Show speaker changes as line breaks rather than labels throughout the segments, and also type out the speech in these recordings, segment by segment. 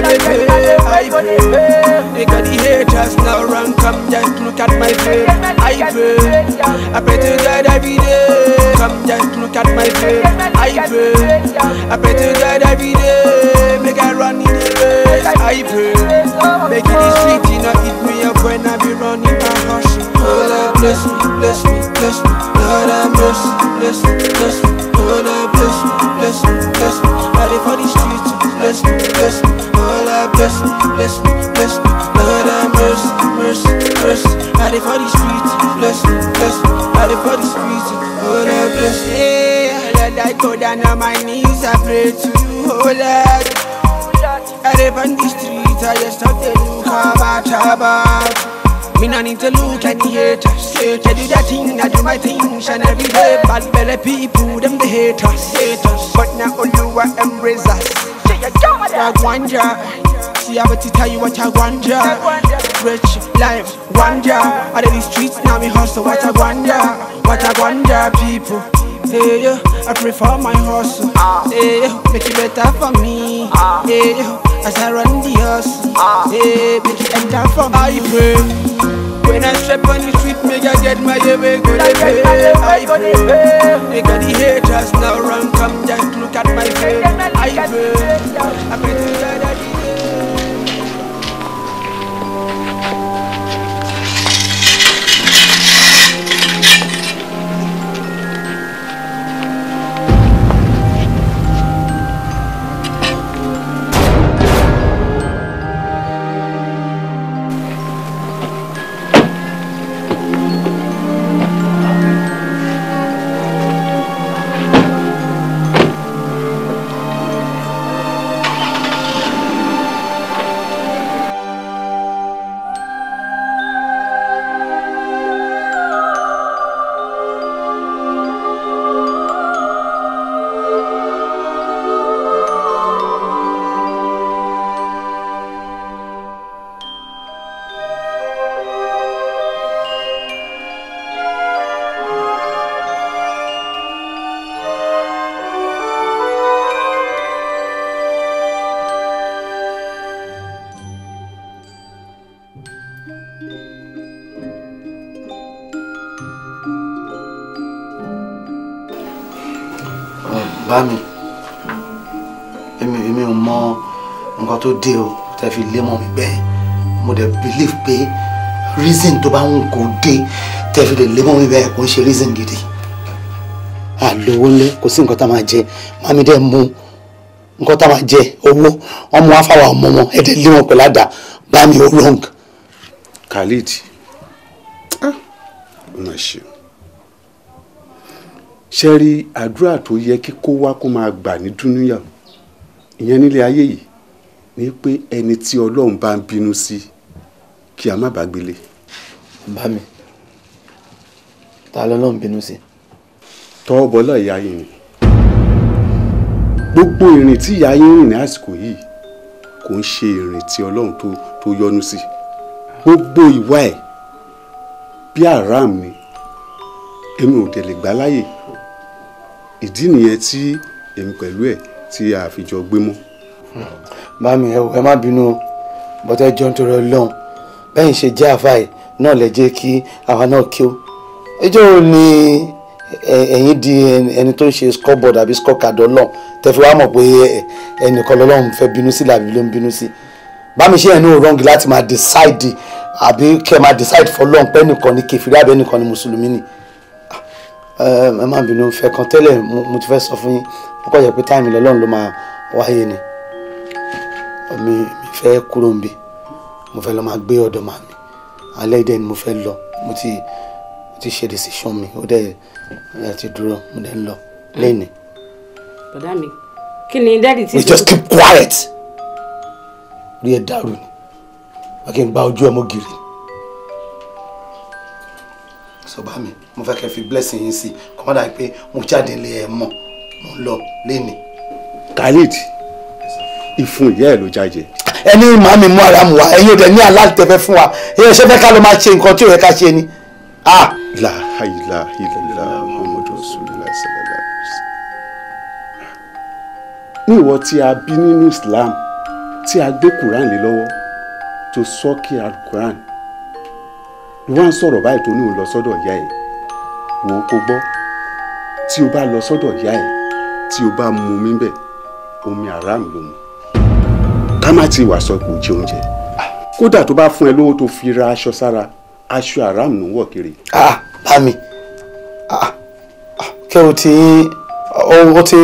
gonna pay. I pray. They got the haters now run, come just look at my face. I pray. I pray to God every day. Come just look at my face. I pray. I pray to God every day. Make I run in the race. I pray. Make it the street, you know, eat me up when I be running my horse. Oh Lord, bless me, bless me, bless me. Lord have mercy, bless me, bless me. Oh Lord, bless me, bless me, bless me. Ready for the streets, bless me, bless me. Oh Lord, bless me, bless me, bless me. Lord have mercy, mercy, mercy. Ready for the streets, bless me, bless me. Ready for the streets, oh Lord, bless me. Yeah, Lord, I go down on my knees, I pray to you, oh Lord. I live on the streets, I just have to look about. Me no need to look any haters. I do that thing, I do my things, and every day bad belly people, them the haters. But now Oluwa embrace us. I wonder, see how to tell you what I wonder. Rich life, wonder. Out of the streets now me hustle, what I wonder, people. Hey, I pray for my hustle. Hey, make it better for me. Hey, as I run the hustle. Hey, make it enter for me. I pray. When I step on the street, make I get my way, go to pay. I pray. They got the haters now run, come just look at my face. I pray. I pray to God every day.
Bami, èmi ò mọ nǹkan tó dé o tẹ́ fi lé mọ́ mi bẹ́ẹ̀. Mo dẹ̀ believe pé reason tó bá ń kó dé tẹ́ fi lè lé mọ́ mi bẹ́ẹ̀ kò ń ṣe reason gidi. Àlówó lé kò sí nǹkan tá máa jẹ. Mami dẹ̀ mú nǹkan tá máa jẹ owó. Ọmọ wa fáwọn ọmọ wọn ẹ̀dẹ̀ lé wọn pẹ̀lú àdá. Bami ó wrong.
Khalid. Ó mà ṣe. Ṣé rí àdúrà tó yẹ kí kó wá kó máa gbà ní dúníyà ìyẹn nílé ayé yìí ní pé ẹni tí Ọlọ́run bá ń bínú sí kí a má bàa gbélé.
Bá mi ta lọ́lọ́run bínú sí.
Tọ́ bọ́lá ìyá yìí ni gbogbo ìrìn tí ìyá yín rìn ní àsìkò yìí kò ń ṣe ìrìn tí Ọlọ́run tó yọ́nú sí. Gbogbo ìwà ẹ̀ bí àràm ni èmi ò dẹ̀ lè gbà láyè. Ìdí nìyẹn tí èmi pẹ̀lú ẹ̀ tí a fi jọ gbé mọ́.
Mami ẹ má bínú bọ́tẹ́ jọ ń torí Ọlọ́run bẹ́yìn ṣe jẹ́ àfáì náà lè jẹ́ kí àwa náà kí ó. Ẹjọ́ ò ní ẹ̀yin di ẹni tó ń ṣe scoreboard àbí scorecard Ọlọ́run tẹ́fí wá mọ̀ pé ẹnìkan lọ́lọ́run fẹ́ bínú sí làbí ló ń bínú sí. Bámi ṣe ẹ̀nu wrong láti máa decide àbí kẹ́ máa decide for Ọlọ́run pé ẹnìkan ni kèfèrí àbí ẹnìkan ni mùsùlùmí ni. Ẹ má bínú fẹ́ kan tẹ́lẹ̀ mo ti fẹ́ sọ fún yín ó kọ́ jẹ́ pé táìmì lọ́lọ́run ló máa wáyé ni. Mi fẹ́ kúrò níbí mo fẹ́ lọ máa gbé ọ̀dọ̀ màmí alẹ́ ìdẹ́ ni mo fẹ́ lọ mo ti ṣe decision mi ó dẹ̀ ti dúró mo dẹ̀ ń lọ lẹ́yìn.
Bọ̀dá mi kí ni dáàdì tí.
we just keep quiet. Rí ẹ dàrú ni wọ́n kì í gba ojú ọmọ gírí. Sọ bá mi mo fẹ́ kẹ́ fi blessing yín sí kọ́mọ́dà pé mo jáde lé ẹ mọ̀ mo ń lọ lẹ́yìn.
Khalid ìfun ìyá ẹ̀ ló jáde.
Ẹni màmí mú ara mu wa ẹ̀yin ò dẹ̀ ní aláàtẹ̀fẹ́ fún wa ẹ̀yin ṣe fẹ́ ká ló máa ṣe nǹkan tí ò yẹ ká ṣe ni.
La ilaha illallah Muhammadu Rasulullah sallallahu alaihi wasallam. Ní ìwọ tí a bí nínú Islam tí a gbé Quran lé lọ́wọ́ tó sọ kí Al-Quran ló wá ń sọ̀rọ̀ báyìí tó ní òun lọ sọ́dọ̀ ìyá ẹ̀ wò ó kó gbọ́ tí o bá lọ sọ́dọ̀ ìyá ẹ̀ tí o bá mu omi bẹ̀ omi haram ló mu ká má ti wà sọ pé o jẹ oúnjẹ kódà tó bá fún ẹ lówó tó fi ra aṣọ sára aṣọ haram ló ń wọ̀ kiri.
Bámi kí o ti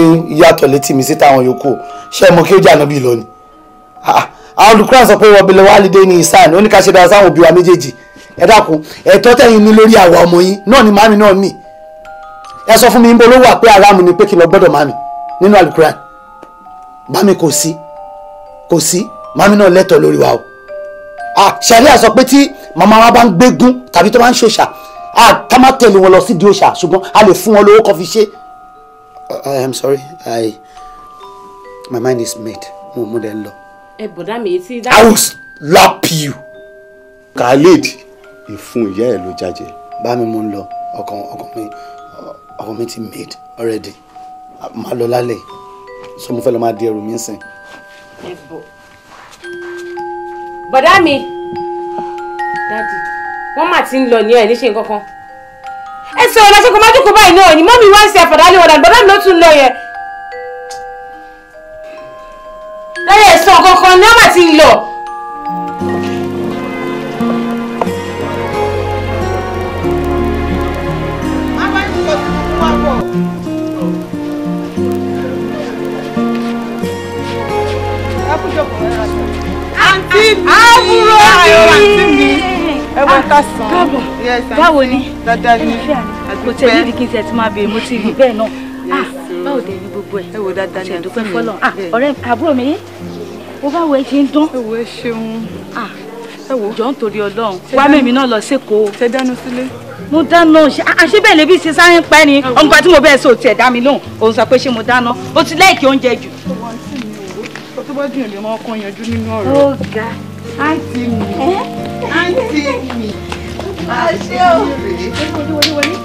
yàtọ̀ létí mi sí táwọn yòókù ṣé mo kí ó jà náà bí lọ ni àwọn olùkúrà sọ pé wọ́n bilẹ̀ wá lédè ní ìsáàn ó ní ká ṣe dára sáwọn òbí wa méjèèjì ẹ dákun ẹ̀tọ́ tẹ̀yin ní lórí àwa ọmọ yín náà ni màmí náà ní ẹ sọ fún mi níbo ló wà pé aráàmù ni pé kí n lọ gbọ́dọ̀ màmí nínú àlùkùránì màmí kò sí màmí náà lẹ́tọ̀ọ́ lórí wa o ṣàríà sọ pé tí màmá wa bá ń gbégún tàbí tó bá ń ṣòṣà ká má tẹ̀lé wọn lọ sí di òṣà ṣùgbọ́n a lè fún wọn lówó kan fi ṣe. I am sorry my mind is made mo dẹ̀ ń lọ.
ẹ bọ̀dá mi etí dá.
I will slap you.
Khalid ìfun ìyá ẹ̀ ló jàjẹ́.
bá mi mú un lọ ọkàn mi ti made already máa lọ lálẹ́ so mo fẹ́ lọ máa di ẹrù mi sìn.
ẹ bọ̀ bọ̀dá mi dádì wọ́n mà ti ń lọ ní ẹ̀ níṣe nǹkan kan ẹ sọ ọ̀nà ṣẹ́kọ̀ọ́ májú kó báyìí náà ni mọ́mí wá ń ṣe àfọ̀dálé ọ̀dà bọ̀dá mi ló tún lọ yẹn lẹ́yìn ẹ̀sán kankan ni wọ́n mà ti ń lọ.
àbúrò àǹtí mi ẹwọ ká sàn.
káàbọ̀ báwo ni
dáadáa ni
kò tẹ̀ nídìí kí n tẹ̀ tí máa bèèrè mo ti rí bẹ́ẹ̀ náà báwo dẹ̀ ní gbogbo ẹ̀
ẹwọ dáadáa ni
ṣèdúpẹ́ fọlọ́ ọ̀rẹ́ àbúrò mi ó báwo ẹ ti ń dán.
ẹwọ ẹ ṣeun ẹwọ
jọ ń torí Ọlọ́run wá mẹ́mi náà lọ sékòó.
ṣe dáná sílé.
mo dáná àṣé bẹ́ẹ̀ lè bí ṣe sáré ń pẹ́ ni ọmọ tí mo bẹ́ẹ̀ sọ tiẹ̀ dá mi lóhùn òun sọ pé ṣé mo dáná ó ti láìkí oúnjẹ jù.
tó bá dùn lè máa kàn yanjú nínú ọ̀rọ̀.
ó ga
àǹtí mi àṣẹ o.
wọlé.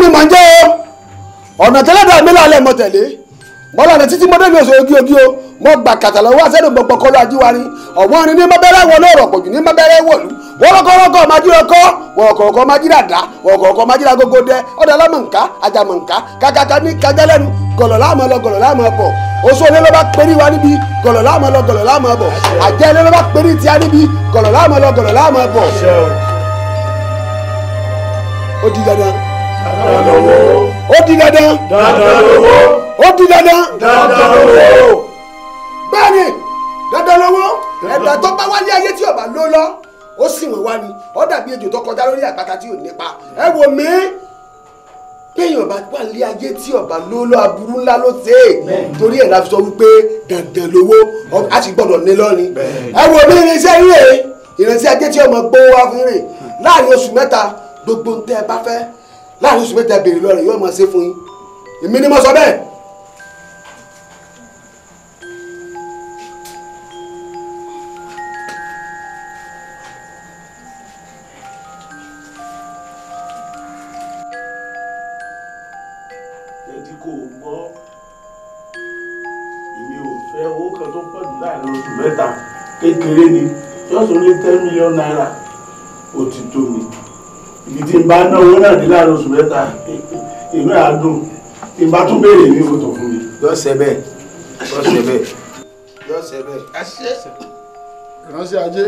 mi mọ̀ ń jẹ́ o ọ̀nà tẹ́lẹ̀dọ̀ mi lálẹ́ mọ̀ tẹ̀lé mọ́ lọ́nà títí mọ́ débi oṣù ogi o mọ́ gbà kàtàlọ́ wá sẹ́nu gbọ̀gbọ̀ kọlu ajíwárí ọ̀wọ́n ni ní mọ́bẹ́rẹ́ wọ lóòrọ̀ pọ̀jù ní mọ́bẹ́rẹ́ wọ̀lú wọ́rọ́kọ́rọ́kọ́ májírọ́kọ́ wọ̀ọ̀kọ̀ọ̀kọ́ májíràdá wọ̀ọ̀kọ̀ọ̀kọ́ májíràgógódé ọ̀dà lámọ̀ǹká ajamọ̀ǹká kákáká ní kájálẹ́nu gọ̀lọ̀ láàmú lọ gọ̀lọ̀ láàmú bọ̀ oṣù olé ló bá pérí wa níbi gọ̀lọ̀ láàmú lọ gọ̀lọ̀ láàmú bọ̀ àjẹ́ ilé ló bá pérí tíá níbi gọ̀lọ̀ láàmú lọ gọ̀lọ̀ láàmú bọ̀. ó di dandan. ó di dandan. ó di dandan. bẹ́ẹ̀ni dandan lọ́wọ́ ẹ̀dá tó bá wálé ayé tí ọba ló lọ ó sì wọ́n wá ni ó dàbí ejò tó kọjá lórí àpáta tí ò nípa ẹ wò mí péyàn bá wà lé ayé tí ọba ló lọ aburú ńlá ló ṣe é torí ẹ̀ la fi sọ wípé dandan lówó a sì gbọ́dọ̀ ní lọ́ni ẹ wò mí irinṣẹ́ rè ìrìnsẹ̀ ajé tí ọmọ gbówó wá fún rè láàrin oṣù mẹ́ta gbogbo ń tẹ́ ẹ bá fẹ́ láàrin oṣù mẹ́ta béèrè lọ́rẹ̀ yóò máa ṣe fún yín èmi ni mo sọ bẹ́ẹ̀.
kékeré ni just only 10 million naira ó ti tó mi ibi tí n bá ná owó náà dé láàrin oṣù mẹ́ta inú ẹ̀ á dùn tí n bá tún béèrè ní ìfòtò fún mi.
yọ̀ọ́sẹ̀ bẹ́ẹ̀ yọ̀ọ́sẹ̀ bẹ́ẹ̀ yọ̀ọ́sẹ̀ bẹ́ẹ̀.
ìránṣẹ́ ajé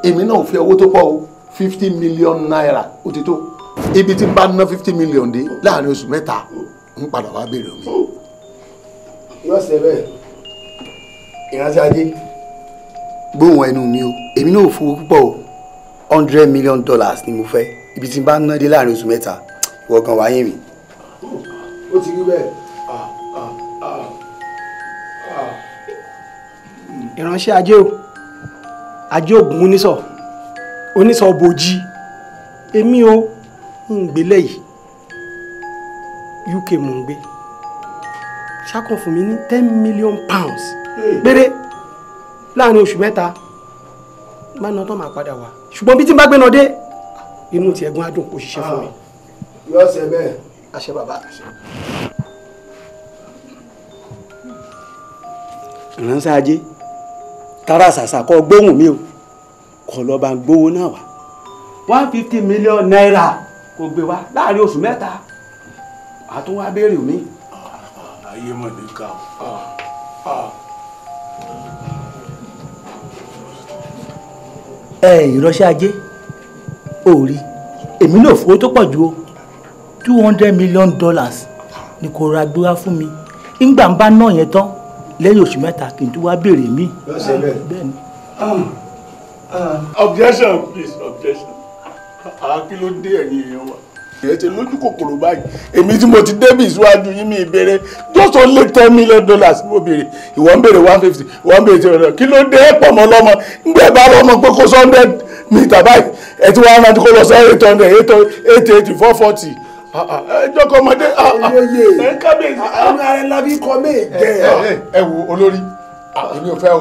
èmi náà fi owó tó pọ̀ o 50 million naira ó ti tó ibi tí n bá ná 50 million dé láàrin oṣù mẹ́ta ń padà wá béèrè mi. yóò ṣe bẹ́ẹ̀ ìránṣẹ́ ajé gbóhùn ẹnu mi o èmi náà ò fowó púpọ̀ o $100 million ni mo fẹ́ ibi tí n bá ná dé láàrin oṣù mẹ́ta ìwọ gan wáyé mi. ó ti rí bẹ́ẹ̀.
ìránṣẹ́ ajé o ajé ògùn onísọ̀ bòjì èmi o ń gbélé yìí UK mò ń gbé ṣákàn fún mi ní £10 million péré láàrin oṣù mẹ́ta bá ná tán máa padà wá ṣùgbọ́n bí tí n bá gbé náà dé inú ti ẹ̀gbọ́n adùn kò ṣiṣẹ́ fún mi.
yóò ṣe bẹ́ẹ̀.
àṣẹ bàbá.
ìránṣẹ́ ajé tara ṣàṣà kọ́ gbóhùn mi o kọ́ lọ́ọ́ bá ń gbówó náà wá $150 million kò gbé wá láàrin oṣù mẹ́ta àtúnwá béèrè mi.
ayé mọ̀ ní ká
ìránṣẹ́ ajé ò rí èmi náà fowó tó pọ̀ ju o $200 million ni kò ra gbéra fún mi ńgbà ń bá náà yẹn tán lẹ́yìn oṣù mẹ́ta kí n tún wá béèrè mi. bẹ́ẹ̀ ni.
objection please objection kí ló dé ẹ̀yin èèyàn wa ẹ ti lójú kòkòrò báyìí èmi tí mo ti débi ìṣúwájú yín mi ìbéèrè just only $10 million mo béèrè ìwọ ń béèrè 150 ìwọ ń béèrè 200 kí ló dé pọ̀ mọ́ lọ́mọ ńgbẹ́ bá lọ́mọ pé kó 100 mítà báyìí ẹ ti wá rántí kó lọ sí 800 880 440 ẹjọ́ kọ́ ọmọdé ẹ kábíyèsí.
àwọn ará ńlá bí kọ́ méè jẹ́ ẹ wo olórí èmi ò fẹ́ o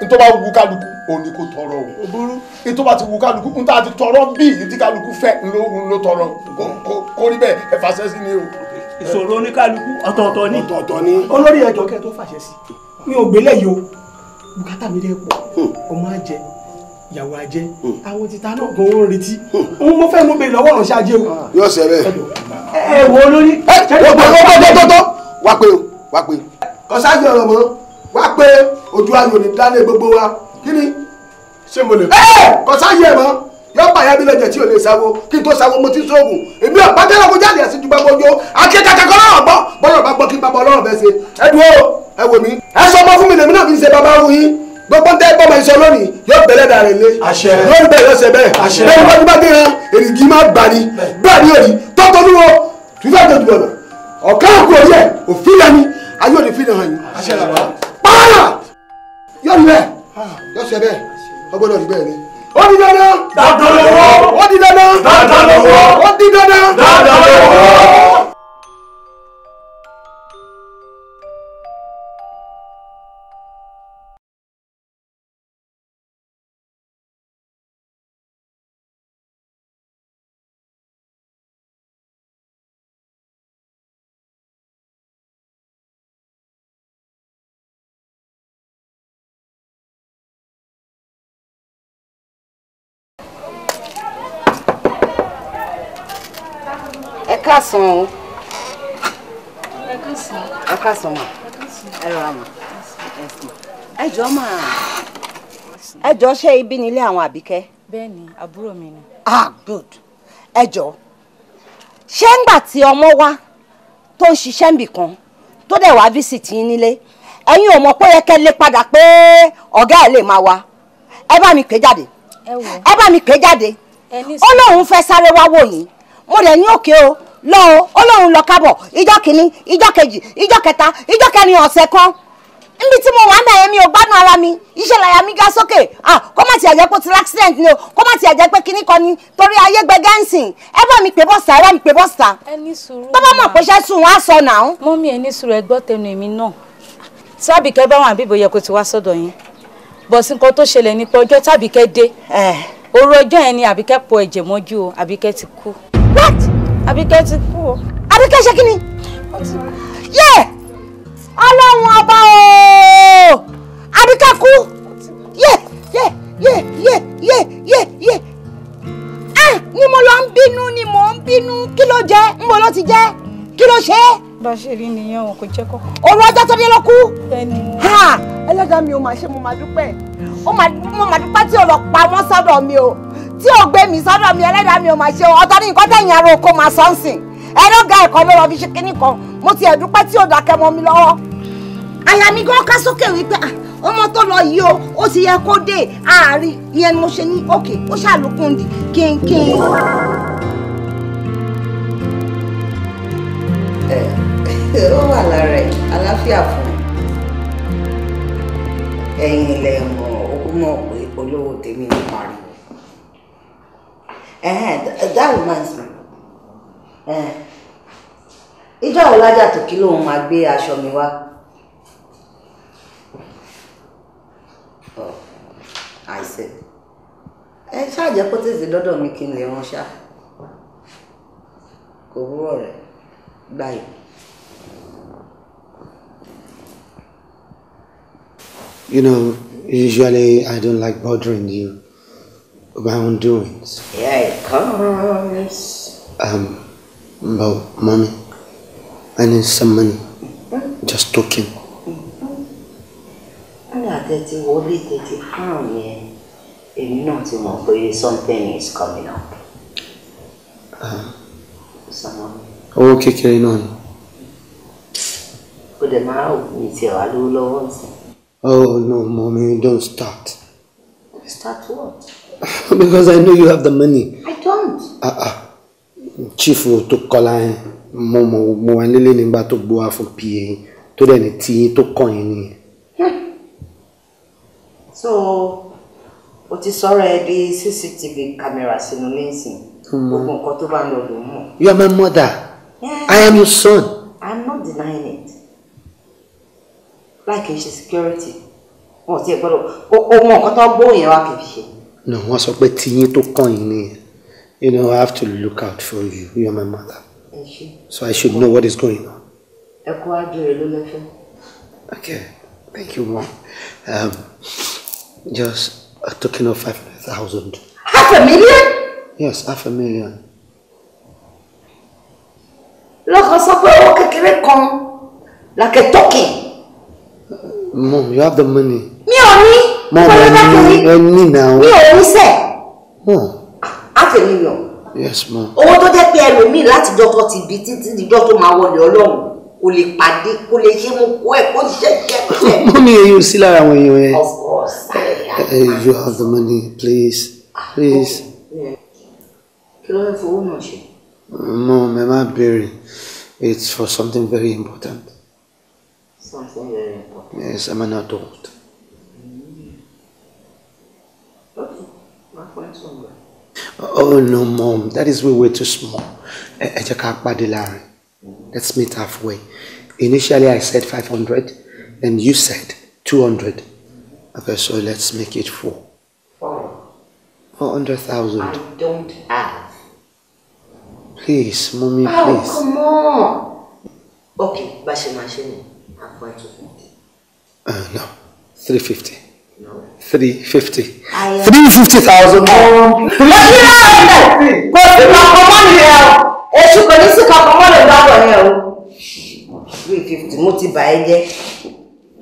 n tó bá wu kálukú òun ni kò tọrọ o burú n tó bá ti wu kálukú n tá ti tọrọ bí ní tí kálukú fẹ́ n ló tọrọ kó rí bẹ́ẹ̀ ẹ fàṣẹ sí ni o.
ìṣòro oníkálukú ọ̀tọ̀ọ̀tọ̀ ni.
ọ̀tọ̀ọ̀tọ̀ ni.
olórí ẹjọ́ kẹ́ tó fàṣẹ sí mi ò gbélé yìí o bùkátà mi dé pọ̀ ọmọ àjẹ ìyàwó àjẹ àwọn títà náà gan wọn retí òun mo fẹ́ mú bẹ́ẹ̀ lọ́wọ́ ránṣẹ́ ajé o.
yóò ṣe bẹ́ẹ̀.
ẹ wo olórí.
wá pé o wá pé. kọ́sájú ọ̀rọ̀ mọ́ wá pé ojú ayò ní dálé gbogbo wa kí ni.
ṣé mo lè.
kọ́sájú ẹ̀ mọ́ yóò bá yábí lẹ́jẹ̀ tí ò lè sáwó kí n tó sáwó mo ti sóògùn èmi ò bá tẹ́lẹ̀ kó jáde ẹ̀sìn ju gbàgbọ́ yó akẹ́kẹ́kẹ́ kọ́ lọ́rọ̀ gbọ́ bọ́lọ̀ bá gbọ́ kí bàbá ọlọ́rọ̀ bẹ́ẹ̀ ṣe ẹ dúró ẹ wò mí ẹ sọ ọmọ fún mi lèmi náà fi ń ṣe bàbá wù yín gbogbo tẹ́ gbọ́mọ ìṣọ lónìí yóò bẹ̀rẹ̀ dà rẹ̀ lé lórí bẹ́ẹ̀ yóò ṣe bẹ́ẹ̀ lẹ́yìn wọ́n ti bá dé hàn èrìgì máa gbà ní bẹ́ẹ̀ ni òní tọ́tọ́ ní wo fífẹ́ tó dùn ọ̀nà ọ̀ká àkó orí ẹ̀ òfin lẹ́ni ayé òní fi hàn yín pààlà yóò rí bẹ́ẹ̀ yóò ṣe bẹ́ẹ̀ ọgbọ́dọ̀ rí bẹ́ẹ̀ ni. ó di dandan. dandan lọ́wọ́. ó di dandan. dandan lọ́wọ́. ó di dandan. dandan lọ́wọ́.
Káàsán o. Ẹ káàsán ma. Ẹ rọra ma. Ẹ jọ̀ọ́ mà. Ẹ jọ̀ọ́ ṣé ibi nílé àwọn Àbíkẹ́?
Bẹ́ẹ̀ni, àbúrò mi ni.
Good. Ẹ jọ̀ọ́. Ṣé ńgbà tí ọmọ wá tó ń ṣiṣẹ́ níbì kan tó dẹ̀ wá visit yín nílé ẹ̀yin ò mọ̀ pé yẹ kẹ́ lé padà pé ọ̀gá ẹ̀ lè máa wá. Ẹ bá mi pè jáde. Ẹ bá mi pè jáde. Ó lóun fẹ́ sáré wá wò yín. Mo dẹ̀ ní òkè o. Lọ Ọlọ́run lọ kábọ̀ ìjọ́ kìíní ìjọ́ kejì ìjọ́ kẹta ìjọ́ kẹrin ọ̀sẹ̀ kan níbi tí mo wà náà èmi ò gbádùn ara mi iṣẹ́ làyà mi ga sókè kó má tiẹ̀ jẹ́ pé ti accident ni o kó má tiẹ̀ jẹ́ pé kíní kan ni torí ayé gbẹgẹ́ ń sìn ẹ bá mi pè bọ́sà ẹ bá mi pè bọ́sà.
ẹ ní sùúrù
tó bá mọ̀ pé ṣẹ́ sùn wá sọ náà.
mọ́mí ẹ ní sùúrù ẹ gbọ́ tẹnu èmi náà tí Àbíkẹ́ bá wà bíbo yẹ kó ti wá sọ́dọ̀ yín bọ̀sí nǹkan tó ṣẹlẹ̀ ní pé ọjọ́ tàbíkẹ́ dé òru ọjọ́ yẹn ni Àbíkẹ́ po ẹ̀jẹ̀ mọ́jú o Àbíkẹ́ ti kú.
What?
Àbíkẹ́ ti kú o.
Àbíkẹ́ ṣe kí ni? Yé! Ọlọ́run ọba o! Àbíkẹ́ kú! Yé! Yé! Yé! Yé! Yé! Yé! Yé! Ni mo lọ ń bínú ni mò ń bínú kí ló jẹ́? Ń bo ló ti jẹ́? Kí ló ṣe?
Bá ṣe rí nìyẹn o kò jẹ́ kọ́kọ́.
Òru ọjọ́ tó dé ló kú?
Bẹ́ẹ̀ni.
Ẹlẹ́dàá mi ò máa ṣe mo máa dúpẹ́. Mo máa dúpẹ́ tí ò lọ pa wọ́n sọ́dọ̀ mi o. Tí ò gbé mi sọ́dọ̀ mi ẹlẹ́dàá mi ò máa ṣe o. Ọ̀tọ̀ ní nǹkan tẹ̀yìn ara oko máa sọ́nsìn. Ẹ̀rọ ga ẹ̀kọ́ ló lọ fi ṣe kinní kan. Mo ti ẹ̀dúpẹ́ tí ò dákẹ́ mọ́ mi lọ́wọ́. àyà mi gan ká sókè wípé ọmọ tó lọ yìí ó ti yẹ kó dé àárín ìyẹn ni mo ṣe ní òkè ó ṣàlùkùn dì kínkín.
ó wà lára ẹ̀ àlàáfíà fún ẹ̀yin ilẹ̀ mọ̀ ó mọ̀ pé olówó tèmi ń pariwo. That reminds me. Ìjọ Ọlájà tó kí lóun máa gbé aṣọ mi wá. I said, ṣáàjẹ́ kó tètè dọ́dọ̀ mi kí n lè ránṣá. Kò wúrọ̀ rẹ̀ gbà yìí.
You know, usually I don't like bothering you with my own doings.
Yeah, it comes.
But mommy, I need some money. Just talking.
That wọlé tètè hàn yẹn èmi náà ti mọ̀ pé something is coming up.
Owó kékeré náà ni.
Kò dẹ̀ máa ní tiẹ̀ wá lówó lọ́wọ́ sí.
Oh no, mommy, don't start.
Start what?
Because I know you have the money.
I don't.
Chief tó kọ́lá yẹn mo wà nílé nígbà tó gbọ́ wá fún PA tó dẹ̀ ní tí tó kàn yín nìyẹn.
So, o ti sọ̀rọ̀ ẹ di CCTV camera sínú lẹ́sìn. Gbogbo nǹkan tó bá ń lọ ló mọ̀.
You are my mother. Yeah. I am your son.
I'm not denying it. Like in security. Wọ́n ti gbọ́dọ̀ o mọ nǹkan tó gbọ́ yẹn wá kì í ṣe.
No, wọ́n sọ pé tíyín tó kàn yín nìyẹn. You know, I have to look out for you. You are my mother. So I should know what is going on.
Ẹ kú àjọyọ̀ ló lẹ́fẹ̀ẹ́.
Okay. Thank you, Mom. Just a token of 500,000.
$500,000?
Yes, $500,000.
Lọ́kàn sọ pé owó kékeré kan, like a token.
Mom, you have the money.
Mi ò ní.
Mom, I need now.
Mi ò ní sẹ́. $500,000.
Yes, Mom.
Owó tó jẹ́ pé ẹlòmíì láti dọ́tọ̀ ti bí títí díjọ́ tó máa wọlé Ọlọ́run. Kò lè pàdé, kò lè ṣe mú kó ẹ̀ kó ṣiṣẹ́.
Mommy, you see that when you
Of course.
You have the money, please. Please.
Kí ló ń fowó náà ṣe?
Mom, I'm not burying. It's for something very important.
Something very important.
Yes, I'm an adult.
Okay. My friend somewhere.
Oh no, Mom, that is way too small. Let's meet halfway. Initially, I said 500, and you said 200. Okay, so let's make it 400,000.
I don't have.
Please, Mommy,
please.
Oh,
come on. Okay, machine. I'm going to.
No, 350.
No.
350.
350,000. Èṣù kò ní sí kankan mọ́ lè gbàgbọ́ yẹn o. 350 mo ti bà ẹ́ jẹ́.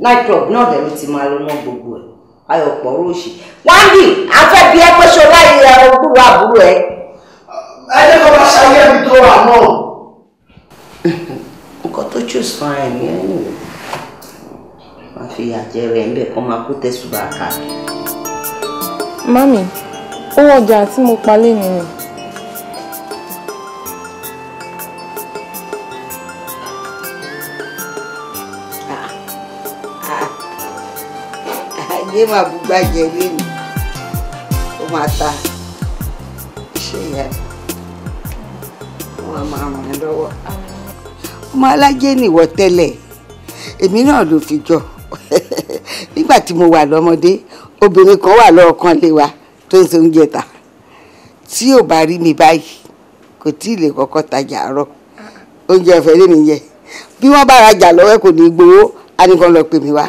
Night club náà dẹ̀ ló ti máa lọ náà gbogbo ẹ̀. Ayọ̀ pọ̀ róòṣì. Wọ́n dì afẹ́ bí ẹ pé ṣọlá yìí ẹ̀rọ gbúrò àbúrò ẹ̀.
Ẹ jẹ́ kó bá ṣayé mi tó wà náà.
Nǹkan tó choose fún ẹ ní ẹ̀yìn. Wọ́n fi àjẹ rẹ̀ ń bẹ̀ kó máa kó tẹ̀sùbà káàkiri.
Mami, owó ọjà tí mo pa lé nìyẹn.
Ayé máa bùgbà jẹ lẹ́nu. Ó máa ta iṣẹ́ ìyá. Wọ́n máa ràn ẹ́ lọ́wọ́. Ọmọ alájẹ́ nìwọ tẹ́lẹ̀. Èmi náà ló fi jọ. Nígbà tí mo wà lọ́mọdé, obìnrin kan wà lọ́ọ̀kan lé wa tó ń ṣe oúnjẹ ta. Tí ò bá rí mi báyìí, kò tí ì lè kọ́kọ́ tajà àárọ̀. Oúnjẹ ọ̀fẹ́ lé mi jẹ. Bí wọ́n bá rajà lọ́wọ́ kò ní gbowó, a ní kan lọ pè mí wá.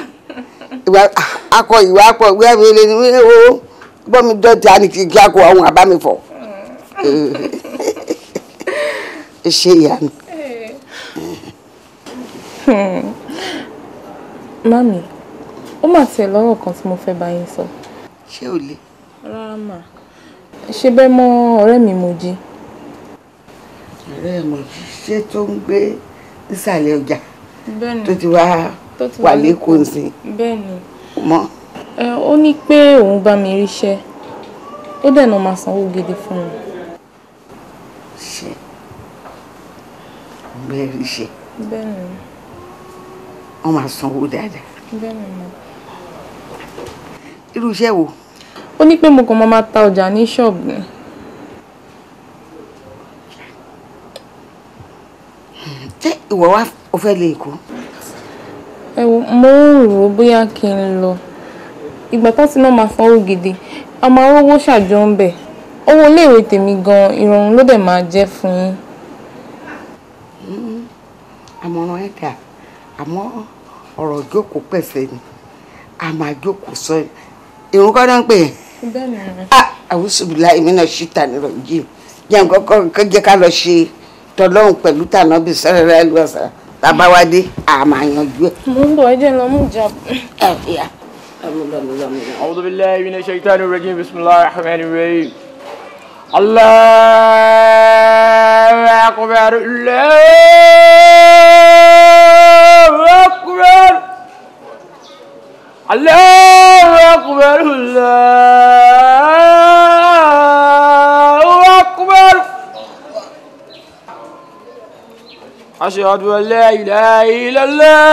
Akọ ìwà akọ ìwé mi lé ní owó bọ́ mi dọ́tí á ní kí akọ àwọn àbá mi fọ̀. Ṣé ìyá mi?
Mami, ó mà tiẹ̀ lọ́rọ̀ kan tí mo fẹ́ bá yín sọ.
Ṣé o lè?
Rárá mà. Ṣé bẹ́ẹ̀ mọ ọ̀rẹ́ mi Mojí?
Ọ̀rẹ́ Mojí ṣé tó ń gbé nísàlẹ̀ ọjà?
Bẹ́ẹ̀ni.
Tó ti wá wà lẹ́kọ̀ọ́ sí.
bẹ́ẹ̀ ni.
mọ́.
ó ní pé òun bá mi ríṣẹ́ ó dẹ̀ náà máa sanwó gidi fún un.
ṣe bẹ́ẹ̀ ríṣẹ́.
bẹ́ẹ̀ ni.
wọ́n máa sanwó dáadáa.
bẹ́ẹ̀ ni mo.
irú iṣẹ́ wo.
ó ní pé mo kàn máa ta ọjà ní ṣọ́ọ̀bù ni.
ṣé ìwọ wá o fẹ́ lè kú.
ẹ wo mo ń rò ó bóyá kí n lọ ìgbà tó ti náà máa sanwó gidi a máa rówó ṣàjọ ń bẹ̀ owó iléèwé tèmi gan ìrọ̀rùn ló dẹ̀ máa jẹ́ fún yín.
àmọ̀ràn ẹ̀ dà àmọ́ ọ̀rọ̀ jókòó pẹ̀sẹ̀ ni a máa jókòó sọ ìrún kọ́ náà ń pè é. àwùsùbìlà èmi náà ṣì tà nírọ̀ yìí jẹ́ nǹkan kọ́ jẹ́ ká lọ ṣe tọ́lọ́hún pẹ̀lú tànàbí sẹ́rẹ̀rẹ̀ lọ́sà tàbáwádé àmà yanjú ẹ̀.
mo ń bọ̀ ẹ jẹ́ lọ mú ìjà.
أعوذ بالله من الشيطان الرجيم بسم الله الرحمن الرحيم الله أكبر الله أكبر الله أكبر الله أكبر أشهد أن لا إله إلا الله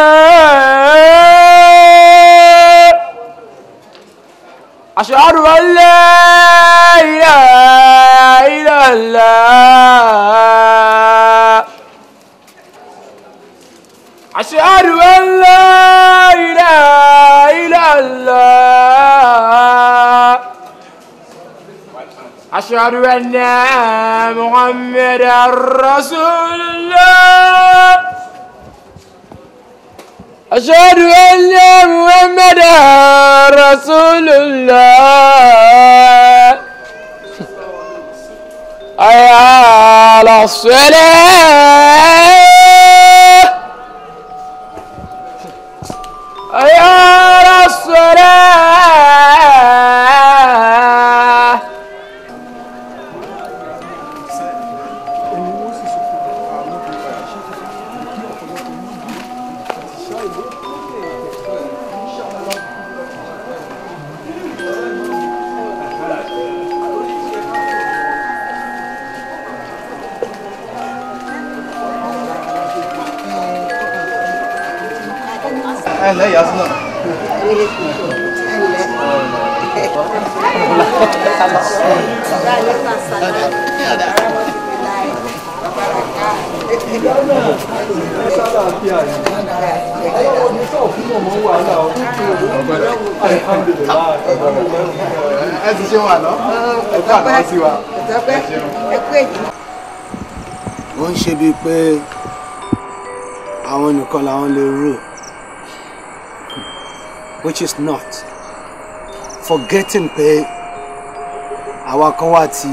أشهد أن لا إله إلا الله أشهد أن لا إله إلا الله أشهد أن محمدا رسول الله أشهد أن محمدا رسول الله حي على الصلاة حي على الصلاة
لا يا أصلا
wọ́n ń ṣe bíi pé àwọn nìkan làwọn lè rò. Which is not forgetting pé àwa kan wà tí